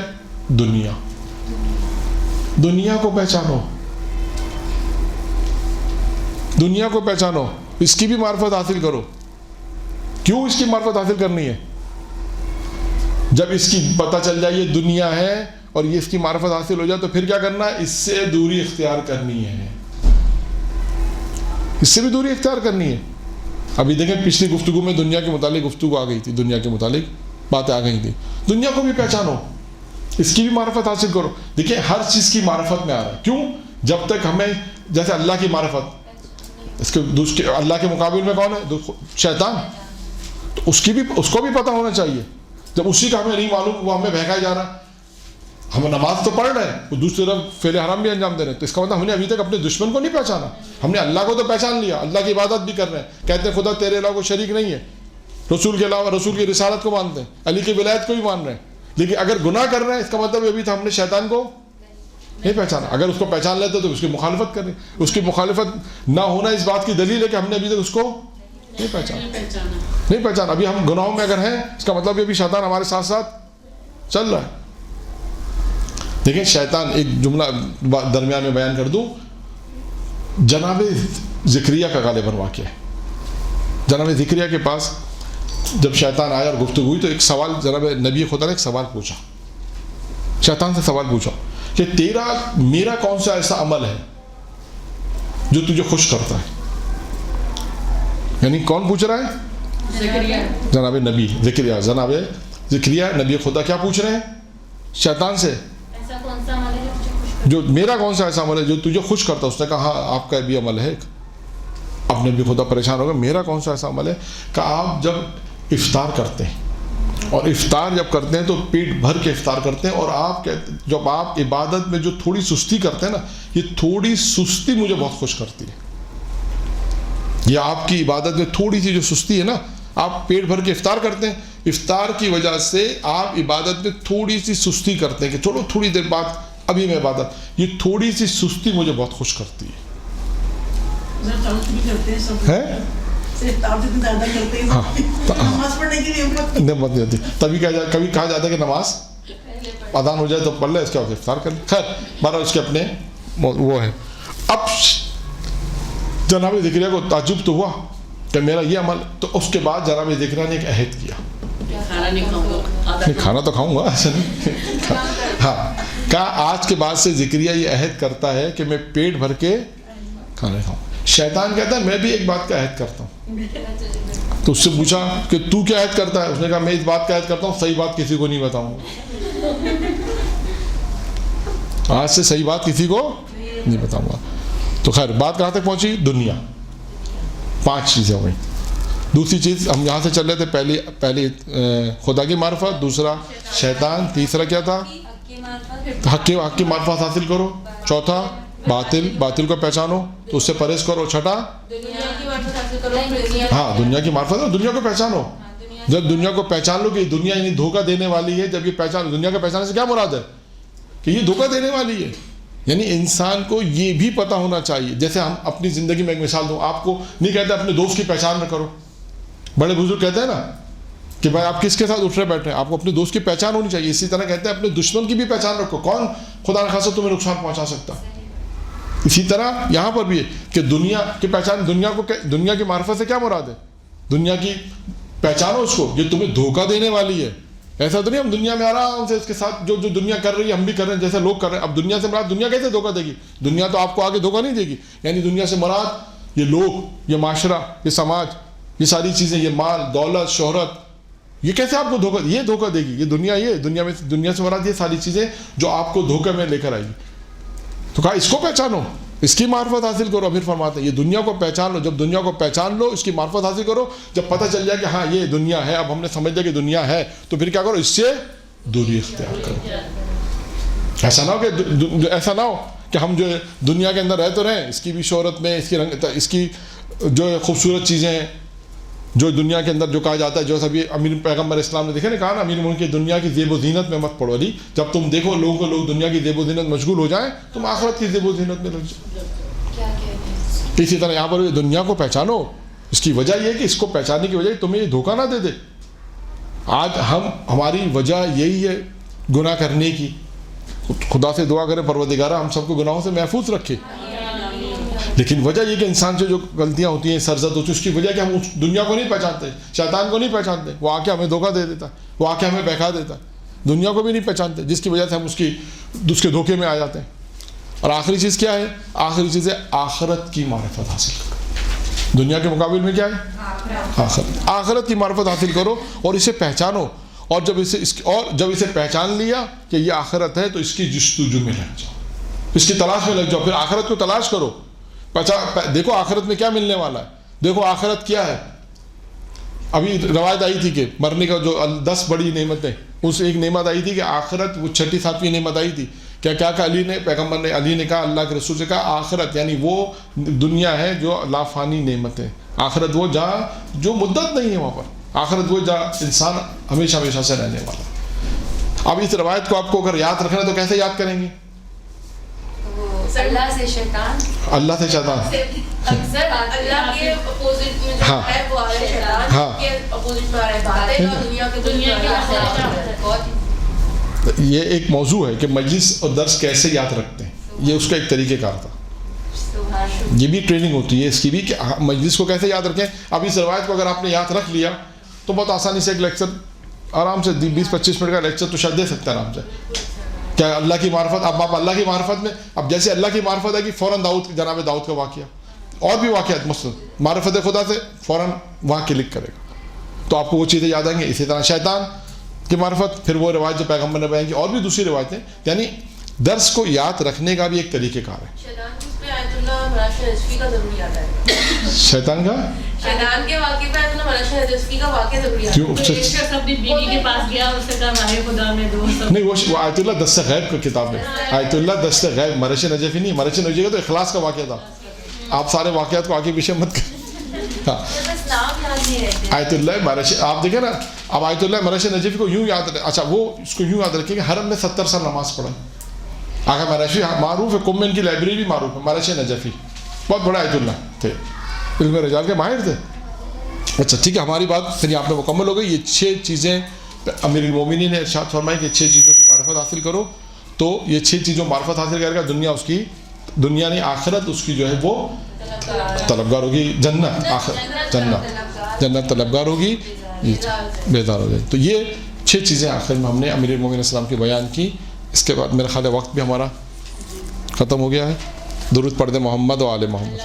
دنیا کو پہچانو. دنیا کو پہچانو، اس کی بھی معرفت حاصل کرو. کیوں اس کی معرفت حاصل کرنی ہے؟ جب اس کی پتہ چل جائے یہ دنیا ہے اور یہ اس کی معرفت حاصل ہو جائے تو پھر کیا کرنا ہے؟ اس سے دوری اختیار کرنی ہے. اس سے بھی دوری اختیار کرنی ہے. ابھی دیکھیں پچھلی گفتگو میں دنیا کے متعلق گفتگو آ گئی تھی، دنیا کے متعلق باتیں آ گئی تھی. دنیا کو بھی پہچانو، اس کی بھی معرفت حاصل کرو. دیکھیں ہر چیز کی معرفت میں آ رہا ہے. کیوں؟ جب تک ہمیں جیسے اللہ کی معرفت، اللہ کے مقابل میں کون ہے؟ شیطان. تو اس کو بھی پتہ ہونا چاہیے. جب اسی کا ہمیں نہیں معلوم، وہ ہمیں بہکایا جا رہا. ہم نماز تو پڑھ رہے ہیں، وہ دوسری طرف فعل حرام بھی انجام دے رہے ہیں، تو اس کا مطلب ہم نے ابھی تک اپنے دشمن کو نہیں پہچانا. ہم نے اللہ کو تو پہچان لیا، اللہ کی عبادت بھی کر رہے ہیں، کہتے ہیں خدا تیرے علاوہ کوئی شریک نہیں ہے، رسول کے علاوہ رسول کی رسالت کو مانتے ہیں، علی کی ولایت کو بھی مان رہے ہیں، لیکن اگر گناہ کر رہے ہیں اس کا مطلب یہ بھی تھا ہم نے شیطان کو نہیں پہچانا. اگر اس کو پہچان لیتے تو اس کی مخالفت کریں. اس کی مخالفت نہ ہونا اس بات کی دلیل ہے کہ ہم نے ابھی تک اس کو نہیں پہچانا. ابھی ہم گناہوں میں اگر ہیں اس کا مطلب یہ بھی شیطان ہمارے ساتھ ساتھ چل رہا ہے. دیکھیں شیطان, ایک جملہ درمیان میں بیان کر دوں, جناب زکریا کا غالباً واقعہ ہے. جناب زکریا کے پاس جب شیطان آیا اور گفتگو ہوئی تو ایک سوال جناب نبی خدا نے ایک سوال پوچھا, شیطان سے سوال پوچھا کہ میرا کون سا ایسا عمل ہے جو تجھے خوش کرتا ہے. یعنی کون پوچھ رہا ہے؟ جناب نبی زکریا. جناب زکریا نبی خدا کیا پوچھ رہے ہیں شیطان سے, ایسا کون سا عمل ہے جو میرا کون سا ایسا عمل ہے جو تجھے خوش کرتا ہے. اس نے کہا ہاں آپ کا بھی عمل ہے. اب نبی خدا پریشان ہوگا, میرا کون سا ایسا عمل ہے کہ آپ جب افطار کرتے ہیں اور افطار جب کرتے ہیں تو پیٹ بھر کے افطار کرتے ہیں, اور آپ جب آپ عبادت میں جو تھوڑی سستی کرتے ہیں نا, یہ تھوڑی سستی مجھے بہت خوش کرتی ہے. یہ آپ کی عبادت میں تھوڑی سی جو سستی ہے نا, آپ پیٹ بھر کے افطار کرتے ہیں, افطار کی وجہ سے آپ عبادت میں تھوڑی سی سستی کرتے ہیں کہ چلو تھوڑی دیر بعد ابھی میں عبادت, یہ تھوڑی سی سستی مجھے بہت خوش کرتی ہے. نماز پڑھنے کی نعمت نہیں ہوتی. تبھی کبھی کہا جاتا ہے کہ نماز اذان ہو جائے تو پڑھ لے, اس کے بعد افطار کر لے. خیر بہرحال اس کے اپنے وہ ہے. اب جناب زکریا کو تعجب تو ہوا کہ میرا یہ عمل, تو اس کے بعد جناب زکریا نے ایک عہد کیا, کھانا تو کھاؤں گا ایسا نہیں. ہاں کہا آج کے بعد سے زکریا یہ عہد کرتا ہے کہ میں پیٹ بھر کے کھانا کھاؤں. شیطان کہتا ہے میں بھی ایک بات کا عہد کرتا ہوں. تو اس سے پوچھا کہ تو کیا عہد کرتا ہے؟ اس نے کہا میں اس بات کا عہد کرتا ہوں صحیح بات کسی کو نہیں بتاؤں گا. آج سے صحیح بات کسی کو نہیں بتاؤں گا. تو خیر بات کہاں تک پہنچی؟ دنیا. 5 چیزیں ہو گئی. دوسری چیز ہم یہاں سے چل رہے تھے, پہلی خدا کی معرفت, دوسرا شیطان, تیسرا کیا تھا حق کی معرفت حاصل کرو, چوتھا باطل کو پہچانو تو اس سے پرہیز کرو, چھٹا ہاں دنیا کی معرفت اور دنیا کو پہچانو. جب دنیا کو پہچان لو کہ دنیا یعنی دھوکہ دینے والی ہے, جب یہ پہچان, دنیا کا پہچاننے سے کیا مراد ہے کہ یہ دھوکہ دینے والی ہے. یعنی انسان کو یہ بھی پتہ ہونا چاہیے. جیسے ہم اپنی زندگی میں ایک مثال دوں, آپ کو نہیں کہتے اپنے دوست کی پہچان نہ کرو. بڑے بزرگ کہتے ہیں نا کہ بھائی آپ کس کے ساتھ اٹھ رہے بیٹھ رہے ہیں, آپ کو اپنے دوست کی پہچان ہونی چاہیے. اسی طرح کہتے ہیں اپنے دشمن کی بھی پہچان رکھو, کون خدا نخواستہ تمہیں نقصان پہنچا سکتا. اسی طرح یہاں پر بھی ہے کہ دنیا کی پہچان, دنیا کی معرفت سے کیا مراد ہے؟ دنیا کی پہچانو اس کو, یہ تمہیں دھوکہ دینے والی ہے. ایسا تو نہیں ہم دنیا میں آرام سے اس کے ساتھ جو دنیا کر رہی ہے ہم بھی کر رہے ہیں جیسے لوگ کر رہے ہیں. اب دنیا سے مراد دنیا کیسے دھوکہ دے گی؟ دنیا تو آپ کو آگے دھوکہ نہیں دے گی. یعنی دنیا سے مراد یہ لوگ, یہ معاشرہ, یہ سماج, یہ ساری چیزیں, یہ مال دولت شہرت, یہ کیسے آپ کو دھوکہ دے گی؟ یہ دنیا سے مراد یہ ساری چیزیں جو آپ کو دھوکے میں لے کر آئے گی. تو کہا اس کو پہچانو, اس کی معرفت حاصل کرو. پھر فرماتے ہیں یہ دنیا کو پہچان لو. جب دنیا کو پہچان لو, اس کی معرفت حاصل کرو, جب پتہ چل جائے کہ ہاں یہ دنیا ہے, اب ہم نے سمجھ لیا کہ دنیا ہے, تو پھر کیا کرو, اس سے دوری اختیار کرو. ایسا نہ ہو کہ ہم جو دنیا کے اندر رہ تو رہیں, اس کی بھی شہرت میں, اس کی جو خوبصورت چیزیں ہیں جو دنیا کے اندر جو کہا جاتا ہے, جو سبھی امیر پیغمبر اسلام نے دیکھا نا, کہا نا امیر ملک کی دنیا کی زیب و زینت میں مت پڑو علی. جب تم دیکھو لوگ دنیا کی زیب و زینت مشغول ہو جائیں, تم آخرت کی زیب و زینت میں لگ جاؤ. اسی طرح یہاں پر دنیا کو پہچانو. اس کی وجہ یہ ہے کہ اس کو پہچاننے کی وجہ تمہیں یہ دھوکہ نہ دے دے. آج ہماری وجہ یہی ہے گناہ کرنے کی. خدا سے دعا کریں پروردگارہ ہم سب کو گناہوں سے محفوظ رکھے. لیکن وجہ یہ کہ انسان سے جو غلطیاں ہوتی ہیں, سرزد ہوتی ہے, اس کی وجہ کہ ہم اس دنیا کو نہیں پہچانتے, شیطان کو نہیں پہچانتے. وہ آ کے ہمیں دھوکہ دے دیتا, وہ آ کے ہمیں بہکا دیتا. دنیا کو بھی نہیں پہچانتے, جس کی وجہ سے ہم اس کے دھوکے میں آ جاتے ہیں. اور آخری چیز کیا ہے؟ آخری چیز ہے آخرت کی معرفت حاصل کرو. دنیا کے مقابل میں کیا ہے؟ آخرت کی معرفت حاصل کرو اور اسے پہچانو. اور جب اسے پہچان لیا کہ یہ آخرت ہے, تو اس کی جستجو میں لگ جاؤ, اس کی تلاش میں لگ جاؤ. پھر آخرت کو تلاش کرو. دیکھو آخرت میں کیا ملنے والا ہے, دیکھو آخرت کیا ہے. ابھی روایت آئی تھی کہ مرنے کا جو 10 بڑی نعمتیں, اس ایک نعمت آئی تھی کہ آخرت, وہ 6 7ویں نعمت آئی تھی. کیا کہا علی نے کہا, اللہ کے رسول سے کہا, آخرت یعنی وہ دنیا ہے جو لافانی نعمت ہے. آخرت وہ جہاں جو مدت نہیں ہے وہاں پر. آخرت وہ جہاں انسان ہمیشہ سے رہنے والا. اب اس روایت کو آپ کو اگر یاد رکھنا ہے تو کیسے یاد کریں گے؟ اللہ سے شیطان، اللہ سے شیطان، اکثر اللہ کے اپوزٹ میں جو ہے وہ آ رہا ہے شیطان کے اپوزٹ میں آ رہا ہے باتیں، اور دنیا کے یہ ایک موضوع ہے کہ مجلس اور درس کیسے یاد رکھتے ہیں، یہ اس کا ایک طریقہ کار تھا. یہ بھی ٹریننگ ہوتی ہے اس کی بھی کہ مجلس کو کیسے یاد رکھیں. اب اس روایت کو اگر آپ نے یاد رکھ لیا تو بہت آسانی سے ایک لیکچر آرام سے 20-25 منٹ کا لیکچر تو شاید دے سکتے ہیں آرام سے. کیا اللہ کی معرفت، اب آپ اللہ کی معرفت میں، اب جیسے اللہ کی معرفت ہے کہ فوراً جناب داؤد کا واقعہ اور بھی واقعات مسلم معرفت خدا سے فوراً وہاں کلک کرے گا تو آپ کو وہ چیزیں یاد آئیں گی. اسی طرح شیطان کی معرفت، پھر وہ روایت جو پیغمبر نے بیان کی اور بھی دوسری روایتیں. یعنی درس کو یاد رکھنے کا بھی ایک طریقہ کار ہے. شیطان کا شیطان کے واقعے پہ آیت اللہ مراشد نجفی کا واقعہ ضروری ہے. کیوں اپنی بیوی کے پاس گیا، اس سے کہا ماہی خدا میں دو. نہیں، وہ آیت اللہ دست غیب کا کتاب ہے. آیت اللہ دست غیب، مرش نجفی نہیں. مرش نجفی کا تو اخلاص کا واقعہ تھا. آپ سارے واقعات کو آگے پیچھے مت کریں. آیت اللہ مرش، آپ دیکھیں نا، اب آیت اللہ مرش نجفی کو یوں یاد رکھیں. اچھا، وہ اس کو یوں یاد رکھیں کہ حرم میں 70 سال نماز پڑھا. آگے مرشی معروف ہے، قم کی لائبریری بھی معروف ہے. مرش نجفی بہت بڑے آیت اللہ تھے، علم رجال کے ماہر تھے. اچھا ٹھیک ہے، ہماری بات پھر یہاں پہ مکمل ہو گئی. یہ 6 چیزیں امیر المومنین نے ارشاد فرمائی کہ 6 چیزوں کی معرفت حاصل کرو. تو یہ 6 چیزوں معرفت حاصل کرے گا، دنیا اس کی، دنیا نہیں آخرت اس کی جو ہے وہ طلبگار ہوگی. جنت آخرت، جنت طلبگار ہوگی، بیدار ہو جائے. تو یہ 6 چیزیں آخر میں ہم نے امیر المومنین السلام کی بیان کی. اس کے بعد میرا خیال ہے وقت بھی ہمارا ختم ہو گیا ہے. درود پڑھ دیں محمد و آل محمد.